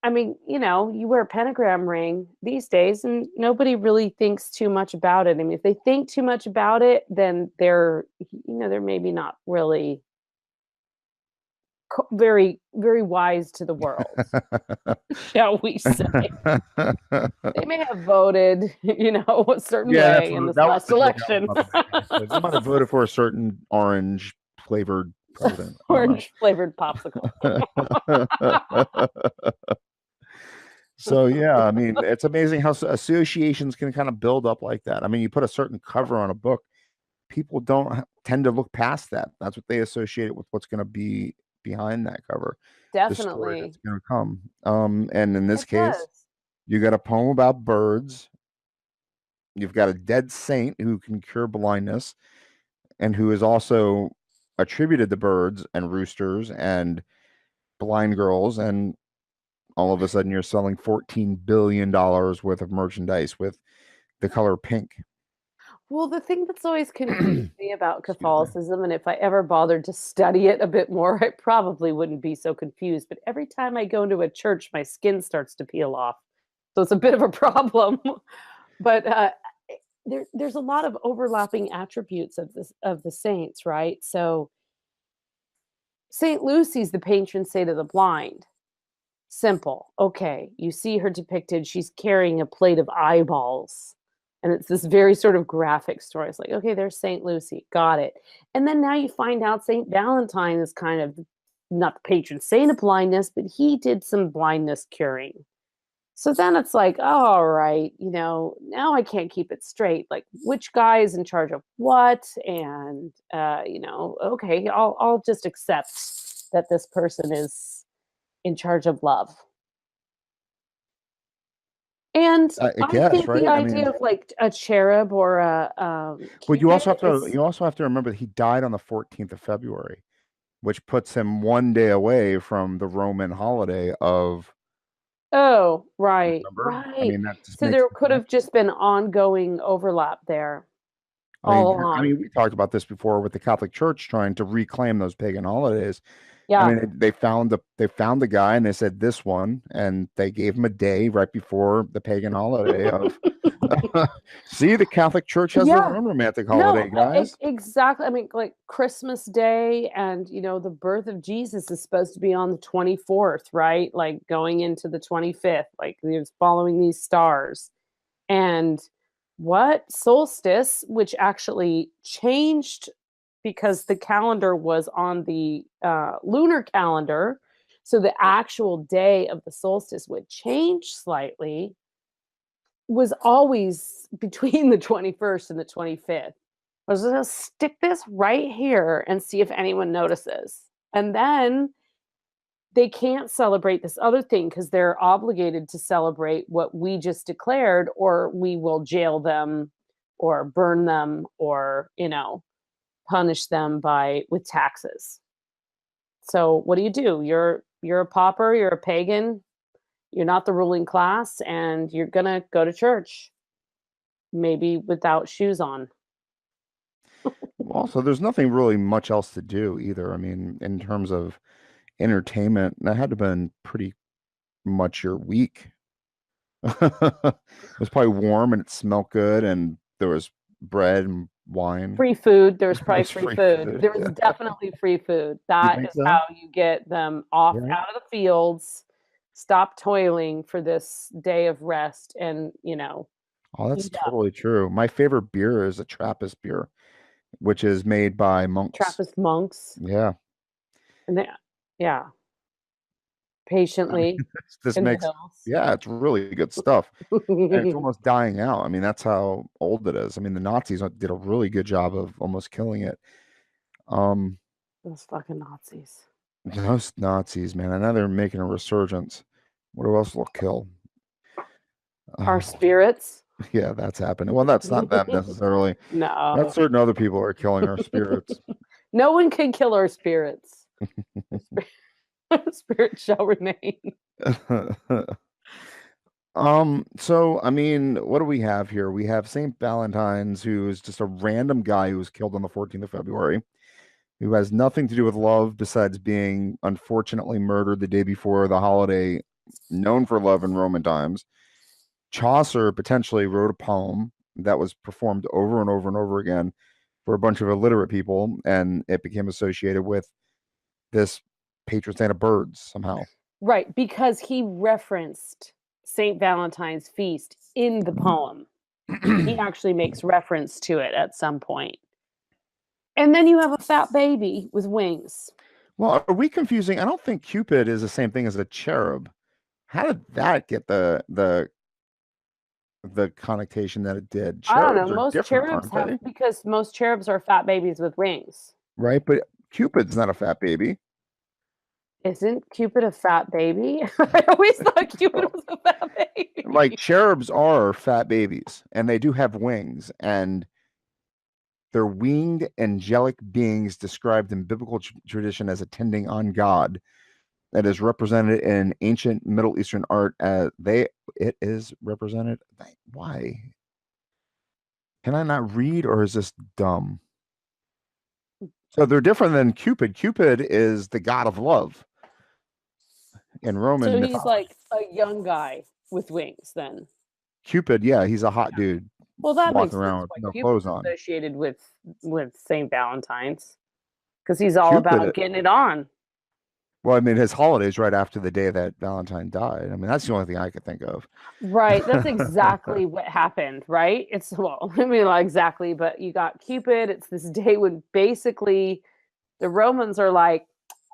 I mean, you wear a pentagram ring these days and nobody really thinks too much about it. I mean, if they think too much about it, then they're maybe not really very, very wise to the world, shall we say. They may have voted, a certain yeah, way in this that was last the joke I was election. about to make. I said, they might have voted for a certain orange flavored president. I don't know. Orange flavored popsicle. So yeah, I mean, it's amazing how associations can kind of build up like that. I mean, you put a certain cover on a book, people don't tend to look past that. That's what they associate it with, what's going to be behind that cover, the story Definitely. that's going to come. And in this It case, does. you got a poem about birds. You've got a dead saint who can cure blindness, and who is also attributed to birds and roosters and blind girls, and all of a sudden you're selling $14 billion worth of merchandise with the color pink. Well, the thing that's always confused me about Excuse me. Catholicism, and if I ever bothered to study it a bit more, I probably wouldn't be so confused. But every time I go into a church, my skin starts to peel off. So it's a bit of a problem. But there's a lot of overlapping attributes of this of the saints, right? So Saint Lucy's the patron saint of the blind. Simple. Okay, you see her depicted, she's carrying a plate of eyeballs. And it's this very sort of graphic story. It's like, okay, there's St. Lucy. Got it. And then now you find out St. Valentine is kind of not the patron saint of blindness, but he did some blindness curing. So then it's like, oh, all right, now I can't keep it straight. Like, which guy is in charge of what? And, okay, I'll just accept that this person is in charge of love. And I I guess, think the right? I idea mean, of like a cherub or a but you cupid also have to is, you also have to remember that he died on the 14th of February, which puts him one day away from the Roman holiday of oh, right, November. I right. mean, that just So makes there the could have connection. just been ongoing overlap there I mean, all along. we talked about this before with the Catholic Church trying to reclaim those pagan holidays. I Yeah. mean, they found the guy and they said this one, and they gave him a day right before the pagan holiday of. See, the Catholic Church has their Yeah. own romantic No, holiday, guys. exactly. I mean, like Christmas Day and, the birth of Jesus is supposed to be on the 24th, right? Like going into the 25th, like he was following these stars. And what solstice, which actually changed because the calendar was on the lunar calendar. So the actual day of the solstice would change slightly, was always between the 21st and the 25th. I was going to stick this right here and see if anyone notices. And then they can't celebrate this other thing because they're obligated to celebrate what we just declared, or we will jail them or burn them or, punish them with taxes. So what do? You're a pauper, you're a pagan, you're not the ruling class, and you're gonna go to church, maybe without shoes on. Also, there's nothing really much else to do either. I mean, in terms of entertainment, that had to have been pretty much your week. It was probably warm and it smelled good, and there was bread and wine. Free food. There was It probably was free free food. food. There was definitely free food. You That think is so? how you get them off Right. out of the fields, stop toiling for this day of rest, and Oh, that's eat up. totally true. My favorite beer is a Trappist beer, which is made by monks. Trappist monks, Yeah. and yeah, I mean, patiently this in the makes, hills. yeah, it's really good stuff. And it's almost dying out. I mean, that's how old it is. I mean, the Nazis did a really good job of almost killing it. Um, Those fucking Nazis. those Nazis, man. I know they're making a resurgence. What else will kill? Our Uh, spirits. yeah, that's happening. Well, that's not them necessarily. That's No, certain other people are killing our spirits. no one can kill our spirits. Our spirit shall remain. So I mean, what do we have here? We have St. Valentine's, who is just a random guy who was killed on the 14th of February, who has nothing to do with love besides being unfortunately murdered the day before the holiday known for love in Roman times. Chaucer potentially wrote a poem that was performed over and over and over again for a bunch of illiterate people, and it became associated with this patron saint of birds somehow. Right, because he referenced St. Valentine's feast in the poem. He actually makes reference to it at some point. And then you have a fat baby with wings. Well, are we confusing? I don't think Cupid is the same thing as a cherub. How did that get the connotation that it did? I don't know. Cherubs are Most different, cherubs aren't have, they? because most cherubs are fat babies with wings. Right? But Cupid's not a fat baby. Isn't Cupid a fat baby? I always thought Cupid was a fat Like baby. cherubs are fat babies, and they do have wings, and They're winged angelic beings described in biblical tradition as attending on God. That is represented in ancient Middle Eastern art as it is represented. Why? Can I not read, or is this dumb? So they're different than Cupid. Cupid is the god of love in Roman So he's mythology. like a young guy with wings then. Cupid, yeah, he's a hot dude Well, that walking makes around sense with why no clothes Cupid's on. associated with St. Valentine's because he's all Cupid, about getting it on. well, I mean, his holiday's right after the day that Valentine died. I mean, that's the only thing I could think of. Right. That's exactly what happened, right? It's well, I mean, not exactly, but you got Cupid. It's this day when basically the Romans are like,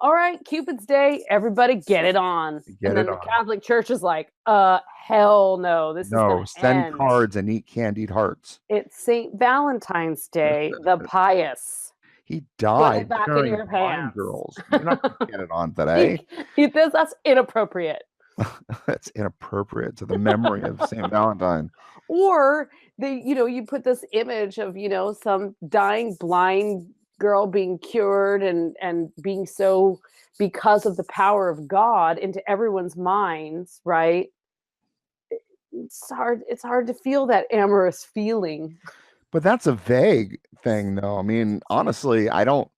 all right, Cupid's day, everybody get it on. Get And it then the on. Catholic Church is like, hell no, this is No, gonna send end. cards and eat candied hearts. It's St. Valentine's Day, the pious. He Put it died back in carrying your blind pants. girls. You're not going to get it on today. That's inappropriate. That's inappropriate to the memory of St. Valentine. Or you put this image of, some dying blind girl being cured and being so because of the power of God into everyone's minds, right? It's hard to feel that amorous feeling. But that's a vague thing, though. I mean, honestly, I don't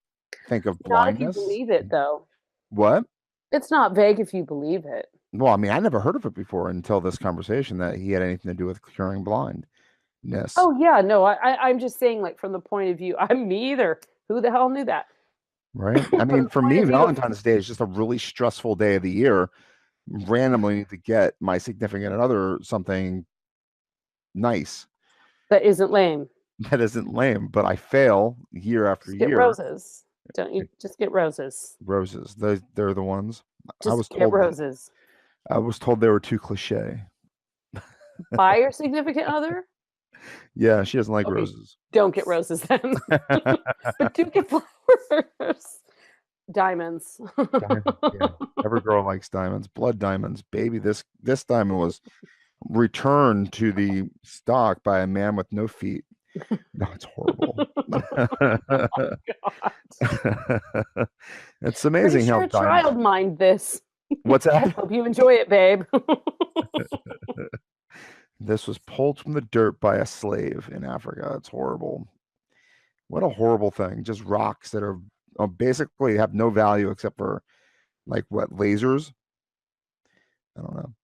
think of Not if you blindness. believe it, though. What? It's not vague if you believe it. Well, I mean, I never heard of it before until this conversation that he had anything to do with curing blindness, Oh yeah, no, I'm just saying, like, from the point of view, I'm me either. Who the hell knew that? right? I From mean, the for point me, of view of Valentine's Day is just a really stressful day of the year. Randomly need to get my significant other something nice that isn't lame. that isn't lame, but I fail year after Just get year. roses. Don't you just get roses? Roses, they're the ones. I Just was get told roses. I was told they were too cliche. Buy your significant other. Yeah, she doesn't like Okay, roses. don't get roses then. But do get flowers. Diamonds. Diamonds, yeah. Every girl likes diamonds. Blood diamonds, baby. This diamond was returned to the stock by a man with no feet. No, it's horrible. God. It's Pretty amazing how sure a child diamonds. mined this. What's that? Hope you enjoy it, babe. This was pulled from the dirt by a slave in Africa. It's horrible. What a horrible thing. Just rocks that are basically have no value except for like what lasers. I don't know.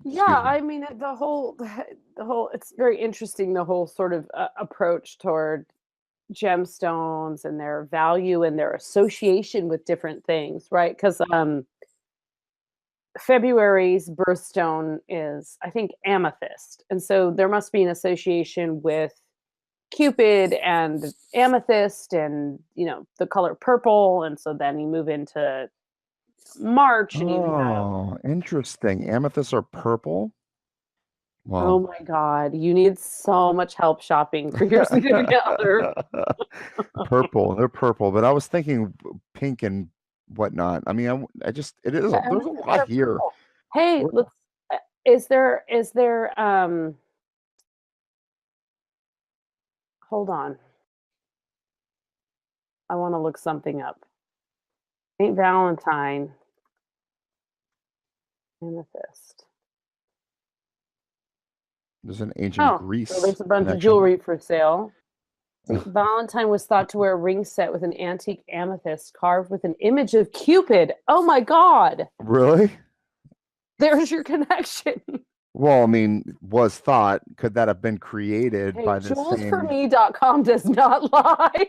Yeah, I mean the whole it's very interesting, the whole sort of approach toward gemstones and their value and their association with different things, right? Because February's birthstone is, I think, amethyst, and so there must be an association with Cupid and amethyst, and the color purple, and so then you move into March, and you have, Oh, interesting. Amethysts are purple. oh Wow. my God, you need so much help shopping for your significant other. Purple. They're purple, but I was thinking pink and whatnot. I mean, I just Yeah, there's a amethysts lot are here. purple. Hey, What- let's. Is there? Hold on. I want to look something up. Saint Valentine amethyst. There's an ancient Oh, so Greece there's a bunch of connection. jewelry for sale. Saint Valentine was thought to wear a ring set with an antique amethyst carved with an image of Cupid. Oh my God. Really? There's your connection. Well, I mean, was thought, could that have been created Hey, by the same, jewelsforme.com does not lie.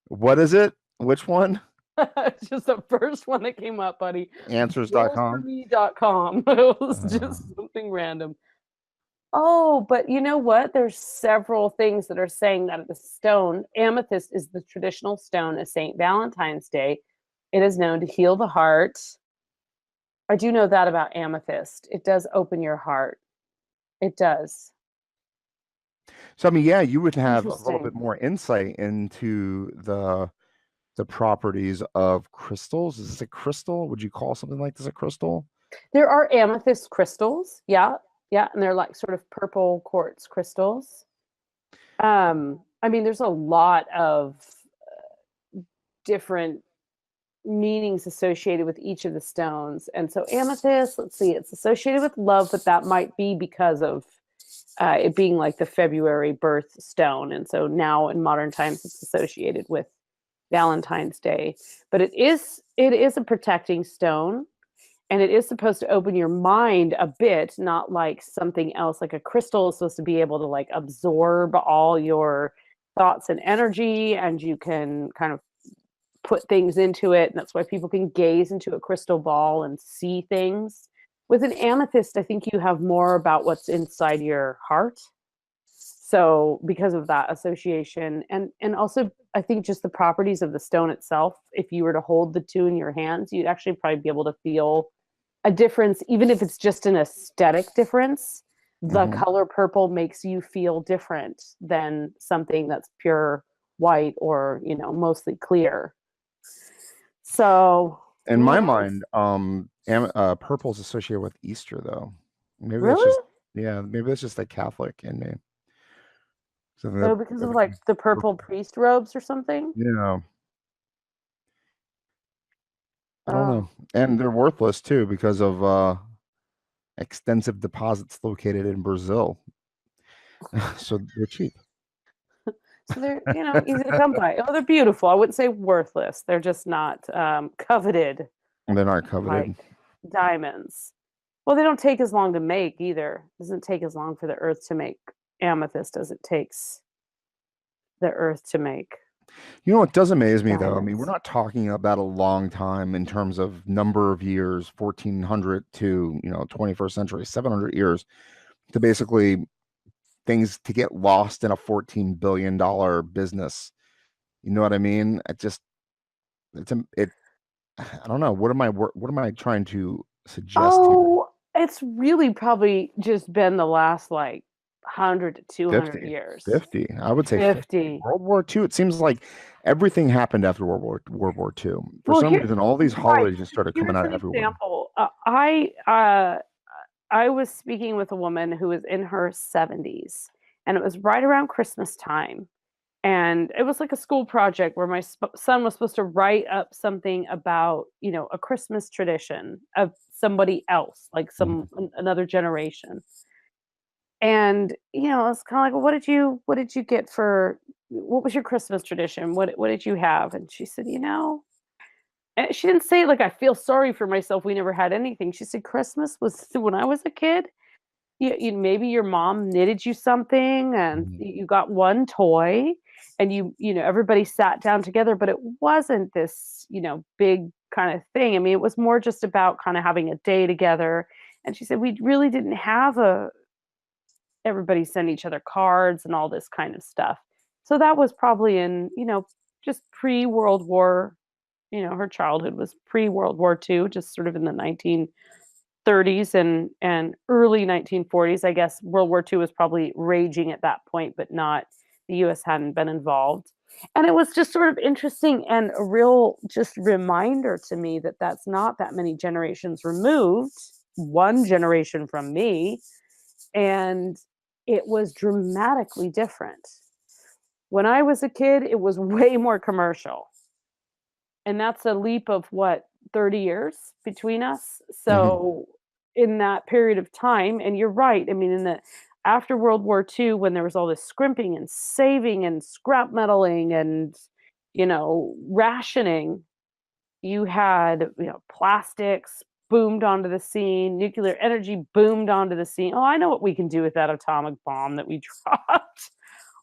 what is it? Which one? It's just the first one that came up, buddy. Answers.com. Jewelsforme.com. It was Uh, just something random. Oh, but you know what? There's several things that are saying that the stone, amethyst, is the traditional stone of St. Valentine's Day. It is known to heal the heart. I do know that about amethyst. It does open your heart. It does. so I mean, yeah, you would have a little bit Interesting. more insight into the properties of crystals. Is this a crystal? Would you call something like this a crystal? There are amethyst crystals. Yeah. Yeah. And they're like sort of purple quartz crystals. I mean, there's a lot of different meanings associated with each of the stones. And so amethyst, let's see, it's associated with love, but that might be because of it being like the February birth stone. And so now in modern times, it's associated with Valentine's Day. But it is a protecting stone, and it is supposed to open your mind a bit, not like something else. Like a crystal is supposed to be able to like absorb all your thoughts and energy, and you can kind of put things into it, and that's why people can gaze into a crystal ball and see things. With an amethyst, I think you have more about what's inside your heart. So because of that association, and also I think just the properties of the stone itself, if you were to hold the two in your hands, you'd actually probably be able to feel a difference, even if it's just an aesthetic difference. The Hmm. color purple makes you feel different than something that's pure white or, mostly clear. So, In my yeah. mind, purple is associated with Easter, though. Maybe that's Really? just, yeah, maybe that's just the Catholic in me. Something Oh, because of like the purple priest robes or something? you know, I don't know. Oh. And they're worthless too because of extensive deposits located in Brazil. So they're cheap. So they're, easy to come by. Oh, they're beautiful. I wouldn't say worthless. They're just not coveted And they're not coveted. like diamonds. Well, they don't take as long to make either. It doesn't take as long for the earth to make amethyst as it takes the earth to make You know what does amaze me though? I mean, we're diamonds. not talking about a long time in terms of number of years, 1400 to, 21st century, 700 years to basically things to get lost in a $14 billion business. You know what I mean? It I don't know. What am I trying to suggest here? Oh, it's really probably just been the last like 100 to 200 50, years. 50. I would say 50. 50. World War II, it seems like everything happened after World War II. For Well, some here, reason, all these right. holidays just started coming Here's out an everywhere. example. I was speaking with a woman who was in her 70s, and it was right around Christmas time. And it was like a school project where my son was supposed to write up something about, a Christmas tradition of somebody else, like Mhm. another generation. And, it's kind of like, well, what did you get for, what was your Christmas tradition? What did you have? And she said, and she didn't say it like I feel sorry for myself. We never had anything. She said Christmas was when I was a kid. Maybe your mom knitted you something, and Mhm. you got one toy, and everybody sat down together. But it wasn't this big kind of thing. I mean, it was more just about kind of having a day together. And she said we really didn't have a everybody send each other cards and all this kind of stuff. So that was probably in just pre World War. Her childhood was pre World War II, just sort of in the 1930s and early 1940s. I guess World War II was probably raging at that point, but not the US hadn't been involved. And it was just sort of interesting and a real just reminder to me that that's not that many generations removed, one generation from me, and it was dramatically different. When I was a kid, it was way more commercial. And that's a leap of what, 30 years between us. Mhm. So in that period of time, and you're right, I mean, in the after World War II, when there was all this scrimping and saving and scrap metaling and rationing, you had plastics boomed onto the scene, nuclear energy boomed onto the scene. Oh, I know what we can do with that atomic bomb that we dropped.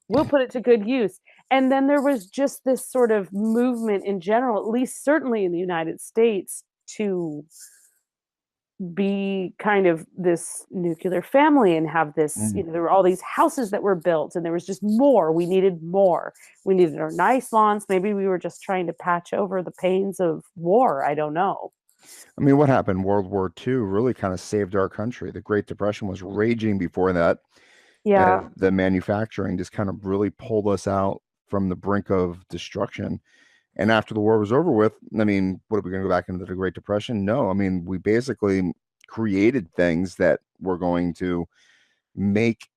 We'll put it to good use. And then there was just this sort of movement in general, at least certainly in the United States, to be kind of this nuclear family and have this, Mhm. there were all these houses that were built and there was just more. We needed more. We needed our nice lawns. Maybe we were just trying to patch over the pains of war. I don't know. I mean, what happened? World War II really kind of saved our country. The Great Depression was raging before that, Yeah. and the manufacturing just kind of really pulled us out from the brink of destruction. And after the war was over with, I mean, what are we going to go back into the Great Depression? No. I mean, we basically created things that were going to make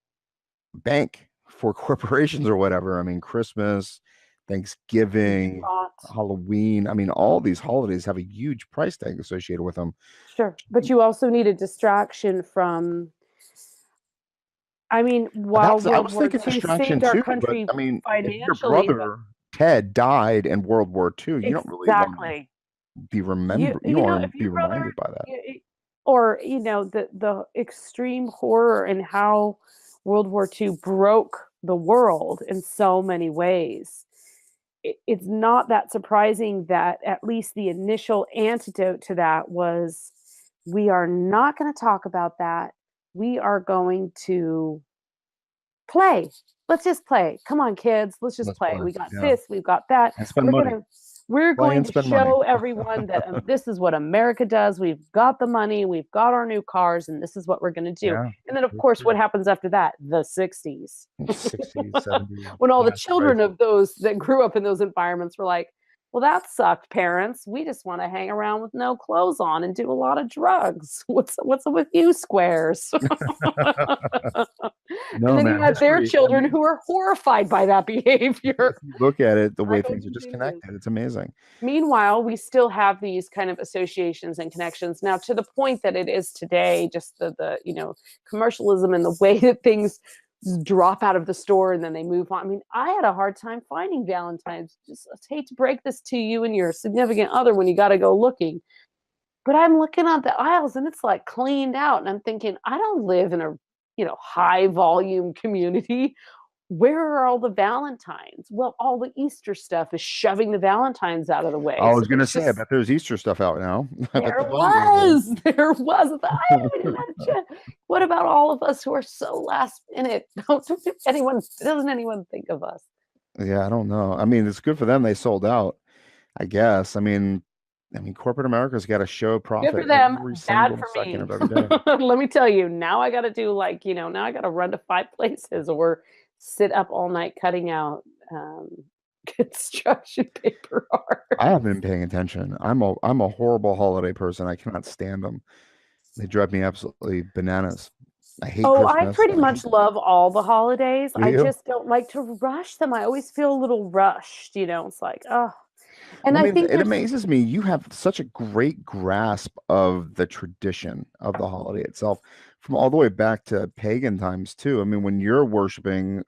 bank. for corporations or whatever. I mean, Christmas, Thanksgiving, Lot. Halloween. I mean, all these holidays have a huge price tag associated with them. Sure. But you also need a distraction from, I mean, while I World was War thinking II distraction saved our too, but country I mean, if your financially, but brother Ted died in World War II, you don't really want to exactly. be you You don't know, want if to be your brother, reminded by that. or the extreme horror and how World War II broke the world in so many ways, it's not that surprising that at least the initial antidote to that was, we are not going to talk about that. We are going to play. Let's just play. Come on, kids. Let's just Let's play. play. We got Yeah. this. We've got that. And spend We're money. gonna we're Play going and to spend money. show everyone that this is what America does. We've got the money. We've got our new cars, and this is what we're going to do. Yeah. And then, of course, what happens after that? The '60s, 60s, 70s. when all the Yes, right. children of those that grew up in those environments were like, "Well, that sucked, parents. We just want to hang around with no clothes on and do a lot of drugs. What's up with you, squares?" And No, then you man, have their history. I children mean, who are horrified by that if behavior. you look at it, the way Cycle things are continues. disconnected, it's amazing. Meanwhile, we still have these kind of associations and connections now, to the point that it is today, just the commercialism and the way that things drop out of the store and then they move on. I mean, I had a hard time finding Valentine's. Just I hate to break this to you and your significant other when you got to go looking. But I'm looking at the aisles and it's like cleaned out. And I'm thinking, I don't live in a high volume community. Where are all the Valentines? Well, all the Easter stuff is shoving the Valentines out of the way. I So was gonna there's say, I just bet there's Easter stuff out now. I bet there the bundles are. was, there was. I haven't even had a chance. What about all of us who are so last minute? Doesn't anyone think of us? Yeah, I don't know. I mean, it's good for them. They sold out, I guess. I mean, corporate America's got to show Good profit for them, every bad single for second me. of every day. Let me tell you, now I got to do now I got to run to 5 places or sit up all night cutting out construction paper art. I haven't been paying attention. I'm a horrible holiday person. I cannot stand them. They drive me absolutely bananas. I hate Oh, I Christmas. pretty much love all the holidays. Do I you? just don't like to rush them. I always feel a little rushed. It's like, oh. And Well, I I mean, think it there's amazes me. You have such a great grasp of the tradition of the holiday itself, from all the way back to pagan times too. I mean, when you're worshiping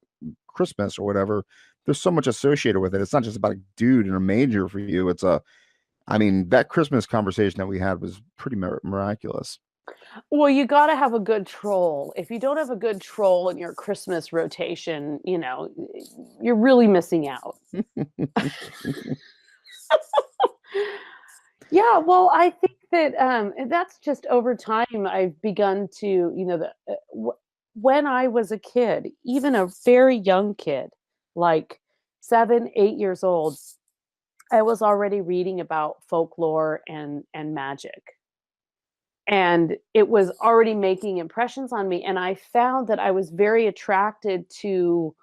Christmas or whatever, there's so much associated with it. It's not just about a dude in a manger for you. I mean, that Christmas conversation that we had was pretty miraculous. well, you got to have a good troll. If you don't have a good troll in your Christmas rotation, you're really missing out. Yeah, well, I think that that's just over time. I've begun to, when I was a kid, even a very young kid, like 7, 8 years old, I was already reading about folklore and magic, and it was already making impressions on me. And I found that I was very attracted to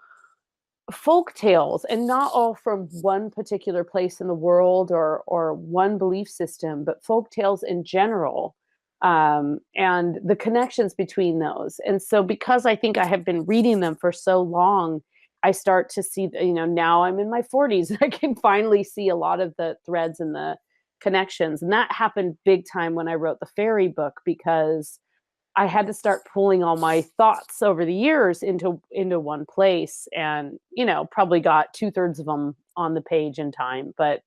folk tales, and not all from one particular place in the world or one belief system, but folk tales in general, and the connections between those. And so, because I think I have been reading them for so long, I start to see, now I'm in my 40s, I can finally see a lot of the threads and the connections. And that happened big time when I wrote the fairy book, because I had to start pulling all my thoughts over the years into one place, and probably got 2/3 of them on the page in time. But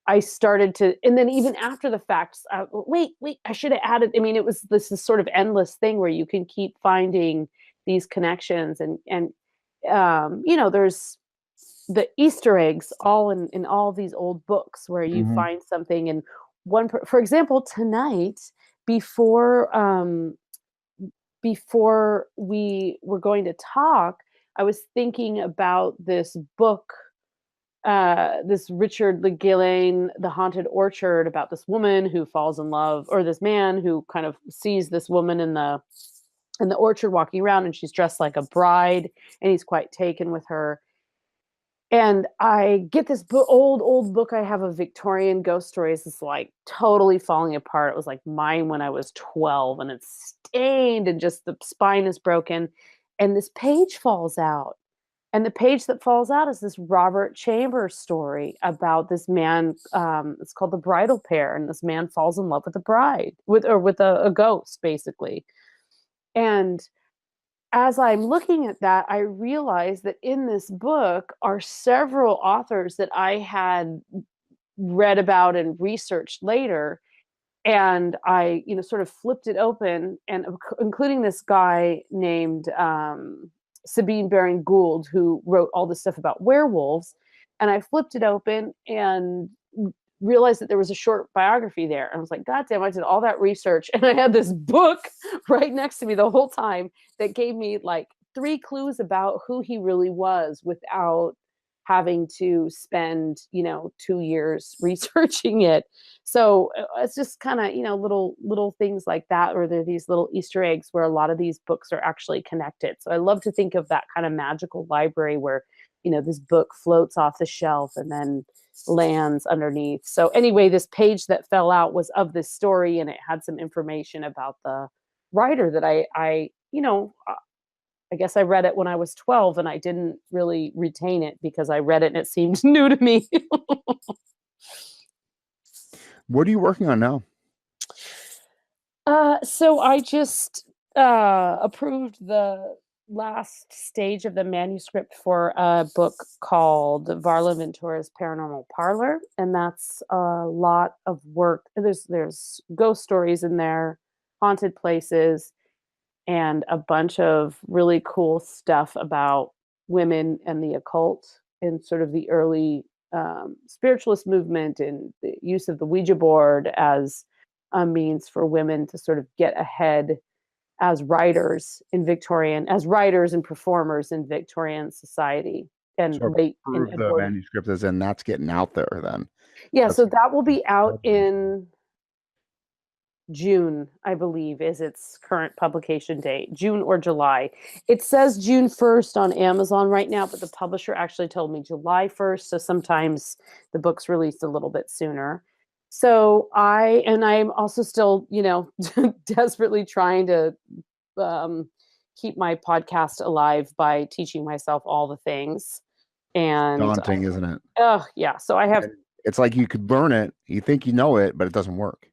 I started to, and then even after the facts, wait, I should have added. I mean, this is sort of endless thing where you can keep finding these connections, and there's the Easter eggs all in all these old books where you Hmm. find something. And for example, tonight, before before we were going to talk, I was thinking about this book, this Richard Le Guillain, The Haunted Orchard, about this woman who falls in love, or this man who kind of sees this woman in the orchard walking around, and she's dressed like a bride, and he's quite taken with her. And I get this old book I have of Victorian ghost stories. It's like totally falling apart. It was like mine when I was 12, and it's stained and just the spine is broken. And this page falls out. And the page that falls out is this Robert Chambers story about this man. It's called The Bridal Pair, and this man falls in love with a bride, with a ghost, basically. And as I'm looking at that, I realized that in this book are several authors that I had read about and researched later. And I, sort of flipped it open, and including this guy named Sabine Baring Gould, who wrote all this stuff about werewolves. And I flipped it open and realized that there was a short biography there. And I was like, God damn, I did all that research. And I had this book right next to me the whole time that gave me like 3 clues about who he really was without having to spend 2 years researching it. So it's just kind of little things like that, or there are these little Easter eggs where a lot of these books are actually connected. So I love to think of that kind of magical library where this book floats off the shelf and then lands underneath. So anyway, this page that fell out was of this story, and it had some information about the writer that I guess I read it when I was 12, and I didn't really retain it because I read it and it seemed new to me. What are you working on now? So I just approved the last stage of the manuscript for a book called Varla Ventura's Paranormal Parlor, and that's a lot of work. There's ghost stories in there, haunted places, and a bunch of really cool stuff about women and the occult and sort of the early spiritualist movement and the use of the Ouija board as a means for women to sort of get ahead as writers and performers in Victorian society and So late in prove the manuscript as in that's getting out there then. Yeah, so that will be out in June, I believe, is its current publication date. June or July. It says June 1st on Amazon right now, but the publisher actually told me July 1st. So sometimes the book's released a little bit sooner. So I'm also still, desperately trying to keep my podcast alive by teaching myself all the things. And daunting, isn't it? Oh, yeah. So I have. It's like you could learn it, you think you know it, but it doesn't work.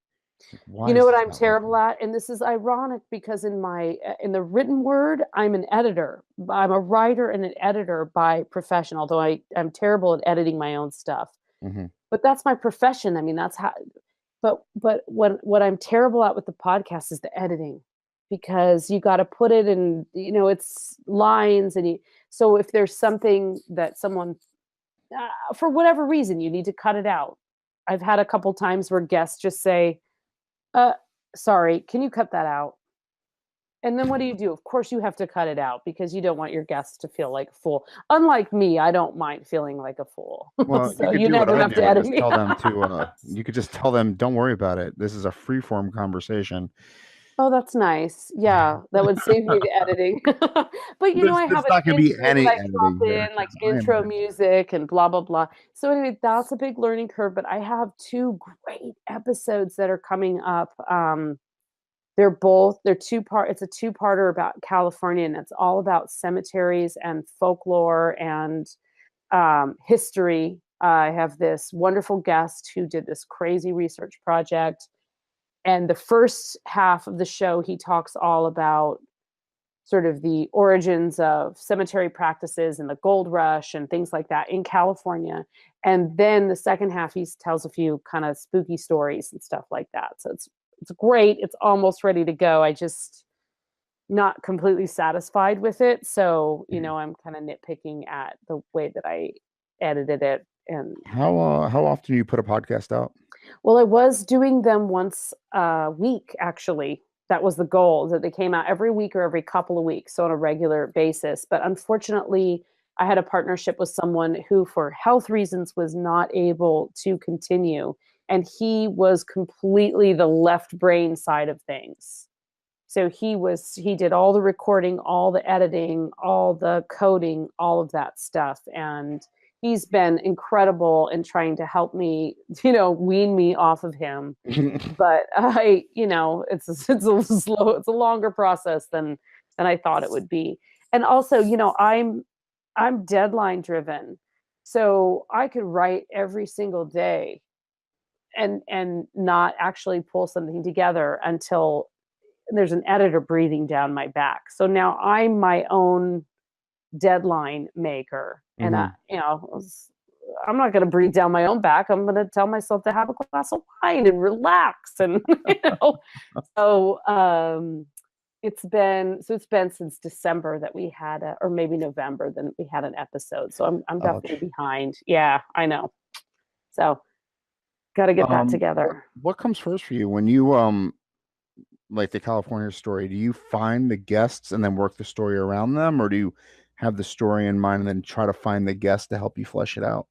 You know what I'm terrible at? And this is ironic because in the written word, I'm an editor. I'm a writer and an editor by profession, although I'm terrible at editing my own stuff. Mm-hmm. But that's my profession. I mean, that's how, but what I'm terrible at with the podcast is the editing, because you got to put it in, it's lines. So if there's something that someone, for whatever reason, you need to cut it out. I've had a couple times where guests just say, sorry, can you cut that out? And then what do? Of course you have to cut it out because you don't want your guests to feel like a fool. Unlike me, I don't mind feeling like a fool. Well, so you never have to edit me. Tell them you could just tell them, don't worry about it. This is a free-form conversation. Oh, that's nice. Yeah, that would save me the editing. But I have not going to be any editing in, like intro music and blah blah blah. So anyway, that's a big learning curve. But I have 2 great episodes that are coming up. They're 2-part. It's a 2-parter about California, and it's all about cemeteries and folklore and history. I have this wonderful guest who did this crazy research project. And the first half of the show, he talks all about sort of the origins of cemetery practices and the gold rush and things like that in California. And then the second half, he tells a few kind of spooky stories and stuff like that. So it's great. It's almost ready to go. I just not completely satisfied with it. So, I'm kind of nitpicking at the way that I edited it. And how often do you put a podcast out? Well, I was doing them once a week, actually. That was the goal, that they came out every week or every couple of weeks, so on a regular basis. But unfortunately, I had a partnership with someone who, for health reasons, was not able to continue. And he was completely the left brain side of things. So he did all the recording, all the editing, all the coding, all of that stuff. And he's been incredible in trying to help me, wean me off of him. But it's a longer process than I thought it would be. And also, I'm deadline driven. So I could write every single day and not actually pull something together until there's an editor breathing down my back. So now I'm my own deadline maker. And I'm not going to breathe down my own back. I'm going to tell myself to have a glass of wine and relax. And, so it's been since December that we had or maybe November, then we had an episode. So I'm definitely behind. Yeah, I know. So got to get that together. What comes first for you when you like the California story? Do you find the guests and then work the story around them, or do you have the story in mind and then try to find the guests to help you flesh it out?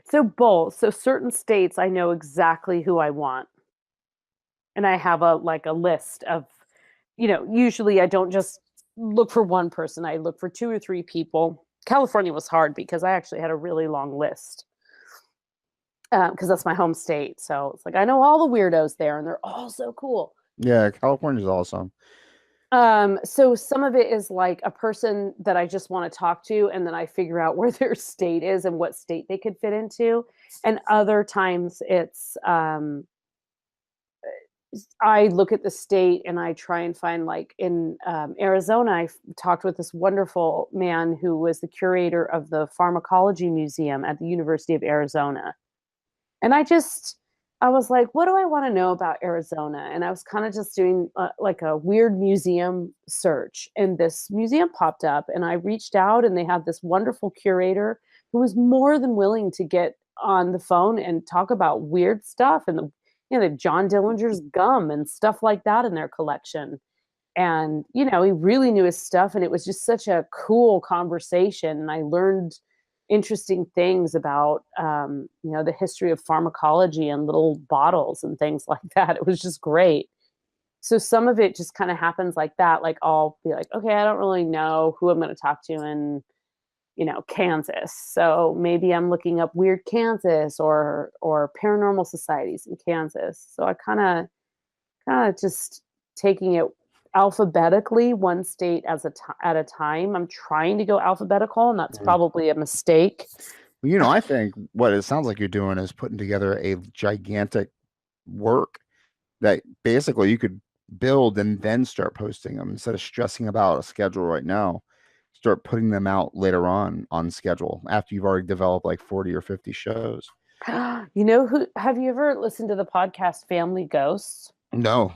So both. So certain states I know exactly who I want. And I have a list of, usually I don't just look for one person. I look for 2 or 3 people. California was hard because I actually had a really long list. Because that's my home state. So it's like I know all the weirdos there and they're all so cool. Yeah, California's awesome. So some of it is like a person that I just want to talk to, and then I figure out where their state is and what state they could fit into. And other times it's I look at the state and I try and find, like in Arizona, I talked with this wonderful man who was the curator of the Pharmacology Museum at the University of Arizona. And I was like, what do I want to know about Arizona? And I was kind of just doing like a weird museum search. And this museum popped up and I reached out and they had this wonderful curator who was more than willing to get on the phone and talk about weird stuff. And the John Dillinger's gum and stuff like that in their collection. And, he really knew his stuff. And it was just such a cool conversation. And I learned interesting things about the history of pharmacology and little bottles and things like that. It was just great. So some of it just kind of happens like that. Like I'll be like, okay, I don't really know who I'm going to talk to in Kansas, so maybe I'm looking up weird Kansas or paranormal societies in Kansas. So I kind of just taking it alphabetically, one state at a time. I'm trying to go alphabetical, and that's probably a mistake. I think what it sounds like you're doing is putting together a gigantic work that basically you could build and then start posting them instead of stressing about a schedule right now. Start putting them out later on schedule after you've already developed like 40 or 50 shows. Have you ever listened to the podcast Family Ghosts? No.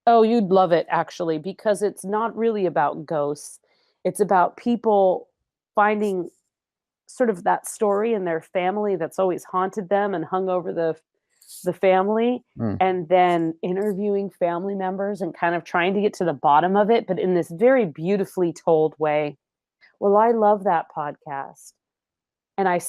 Oh, you'd love it, actually, because it's not really about ghosts. It's about people finding sort of that story in their family that's always haunted them and hung over the family, and then interviewing family members and kind of trying to get to the bottom of it, but in this very beautifully told way. Well, I love that podcast. And I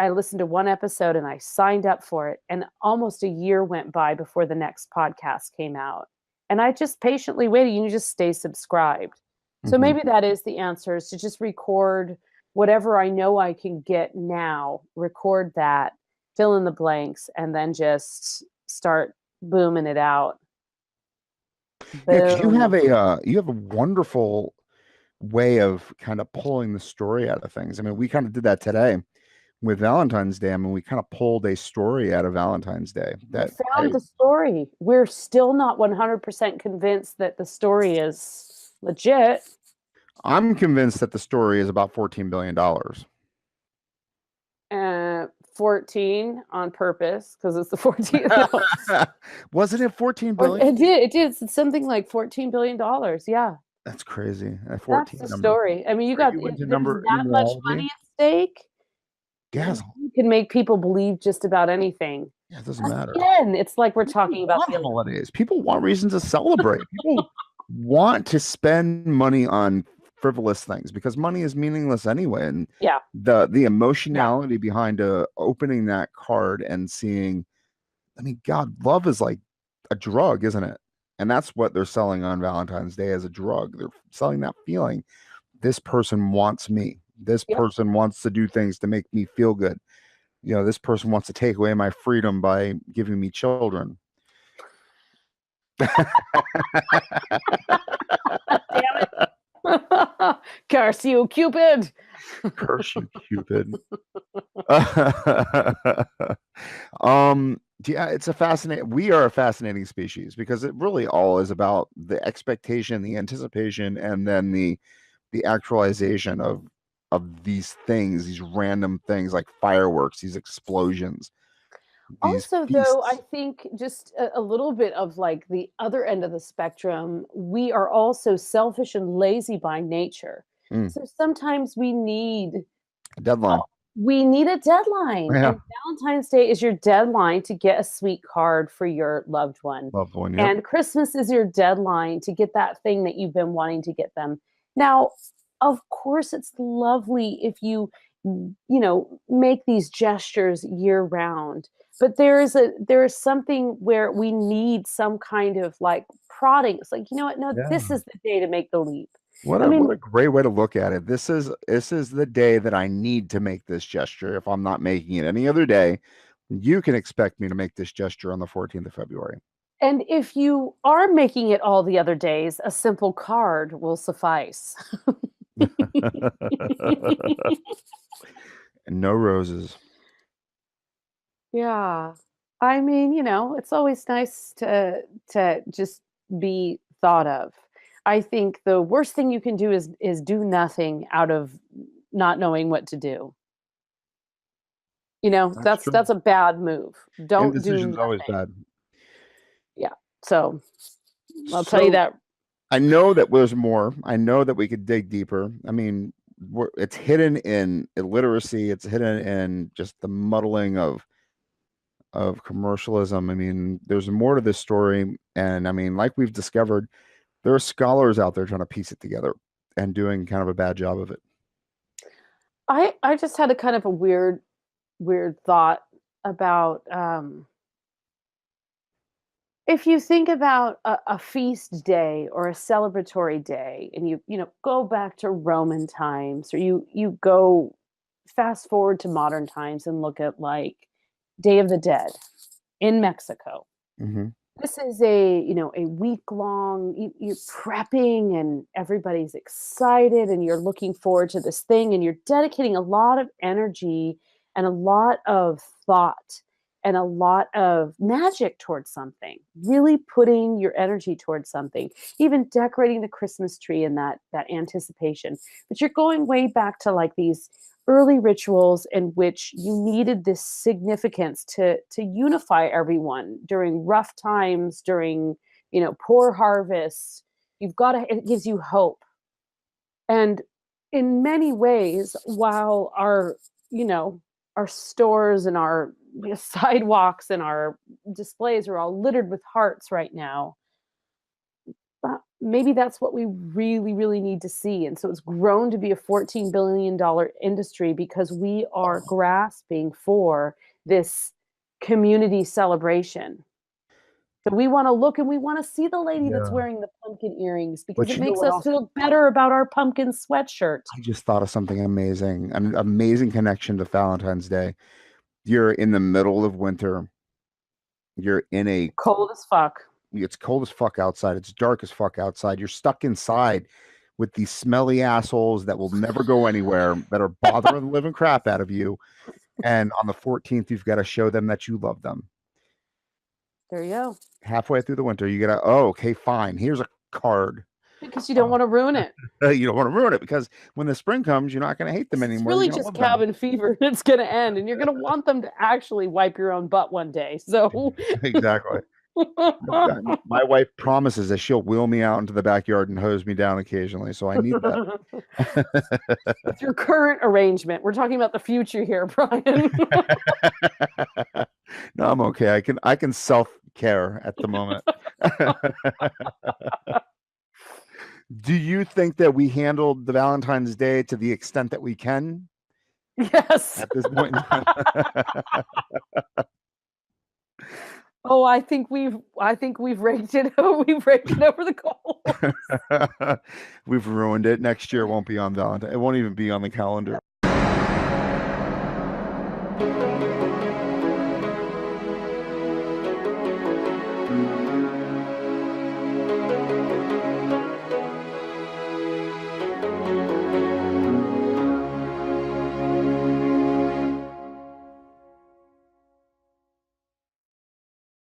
listened to one episode and I signed up for it. And almost a year went by before the next podcast came out. And I just patiently waited. You just stay subscribed. So maybe that is the answer, is to just record whatever I know I can get now, record that, fill in the blanks, and then just start booming it out. Yeah, 'cause you have a wonderful way of kind of pulling the story out of things. I mean, we kind of did that today with Valentine's Day. I mean, we kind of pulled a story out of Valentine's Day. We found the story. We're still not 100% convinced that the story is legit. I'm convinced that the story is about $14 billion. 14 on purpose, because it's the 14th. Wasn't it 14 billion? It did. It's something like $14 billion. Yeah. That's crazy. That's the story. I mean, there's that much money at stake. Yes. You can make people believe just about anything. Yeah, it doesn't matter. Again, it's like we're talking about the holidays. People want reasons to celebrate. People want to spend money on frivolous things because money is meaningless anyway. And the emotionality behind opening that card and seeing, I mean, God, love is like a drug, isn't it? And that's what they're selling on Valentine's Day as a drug. They're selling that feeling. This person wants me. This person wants to do things to make me feel good. This person wants to take away my freedom by giving me children. Damn it. Curse you, Cupid! Curse you, Cupid. Yeah, it's a fascinating. We are a fascinating species because it really all is about the expectation, the anticipation, and then the actualization of these things, these random things like fireworks, these explosions, these Also, though, I feasts. think just a little bit of like the other end of the spectrum, we are also selfish and lazy by nature. Mm, So sometimes deadline. we need a deadline, Yeah, and Valentine's Day is your deadline to get a sweet card for your loved one. loved one. Yep. And Christmas is your deadline to get that thing that you've been wanting to get them. Now, of course, it's lovely if make these gestures year round. But there is something where we need some kind of like prodding. It's like, you know what? No, this Yeah. is the day to make the leap. What I a mean, great way to look at it. This is the day that I need to make this gesture. If I'm not making it any other day, you can expect me to make this gesture on the 14th of February. and if you are making it all the other days, a simple card will suffice. And no roses. Yeah. I mean, it's always nice to just be thought of. I think the worst thing you can do is do nothing out of not knowing what to do. That's That's true. a bad move. Don't do Indecision's always nothing. bad. Yeah. So, I'll tell you So that. I know that there's more. I know that we could dig deeper. I mean, it's hidden in illiteracy. It's hidden in just the muddling of commercialism. I mean, there's more to this story, and I mean, like we've discovered, there are scholars out there trying to piece it together and doing kind of a bad job of it. I just had a kind of a weird thought about if you think about a feast day or a celebratory day, and you go back to Roman times, or you go fast forward to modern times and look at like Day of the Dead in Mexico. Hmm. This is a week long, you're prepping and everybody's excited and you're looking forward to this thing, and you're dedicating a lot of energy and a lot of thought and a lot of magic towards something, really putting your energy towards something, even decorating the Christmas tree and that anticipation. But you're going way back to like these early rituals in which you needed this significance to unify everyone during rough times, during poor harvests. It gives you hope. And in many ways, while you know our stores and our sidewalks and our displays are all littered with hearts right now, maybe that's what we really, really need to see. And so it's grown to be a $14 billion industry because we are grasping for this community celebration. So we want to look and we want to see the lady that's Yeah. wearing the pumpkin earrings because But it you know makes what us else? feel better about our pumpkin sweatshirt. I just thought of something amazing, an amazing connection to Valentine's Day. You're in the middle of winter. You're in a, Cold as fuck. it's cold as fuck outside. It's dark as fuck outside. You're stuck inside with these smelly assholes that will never go anywhere, that are bothering the living crap out of you. And on the 14th, you've got to show them that you love them. There you go. Halfway through the winter, you gotta, oh, okay, fine. Here's a card. Because you don't want to ruin it. You don't want to ruin it because when the spring comes, you're not going to hate them It's anymore. You're really going to just love them. cabin fever. It's going to end, and you're going to want them to actually wipe your own butt one day. So, Exactly. My wife promises that she'll wheel me out into the backyard and hose me down occasionally, so I need that. with your current arrangement, we're talking about the future here, Brian. No, I'm okay. I can self-care at the moment. Do you think that we handled the Valentine's Day to the extent that we can Yes. at this point in time? Oh, I think we've raked it. We've raked it over the coals. We've ruined it. Next year won't be on Valentine. It won't even be on the calendar.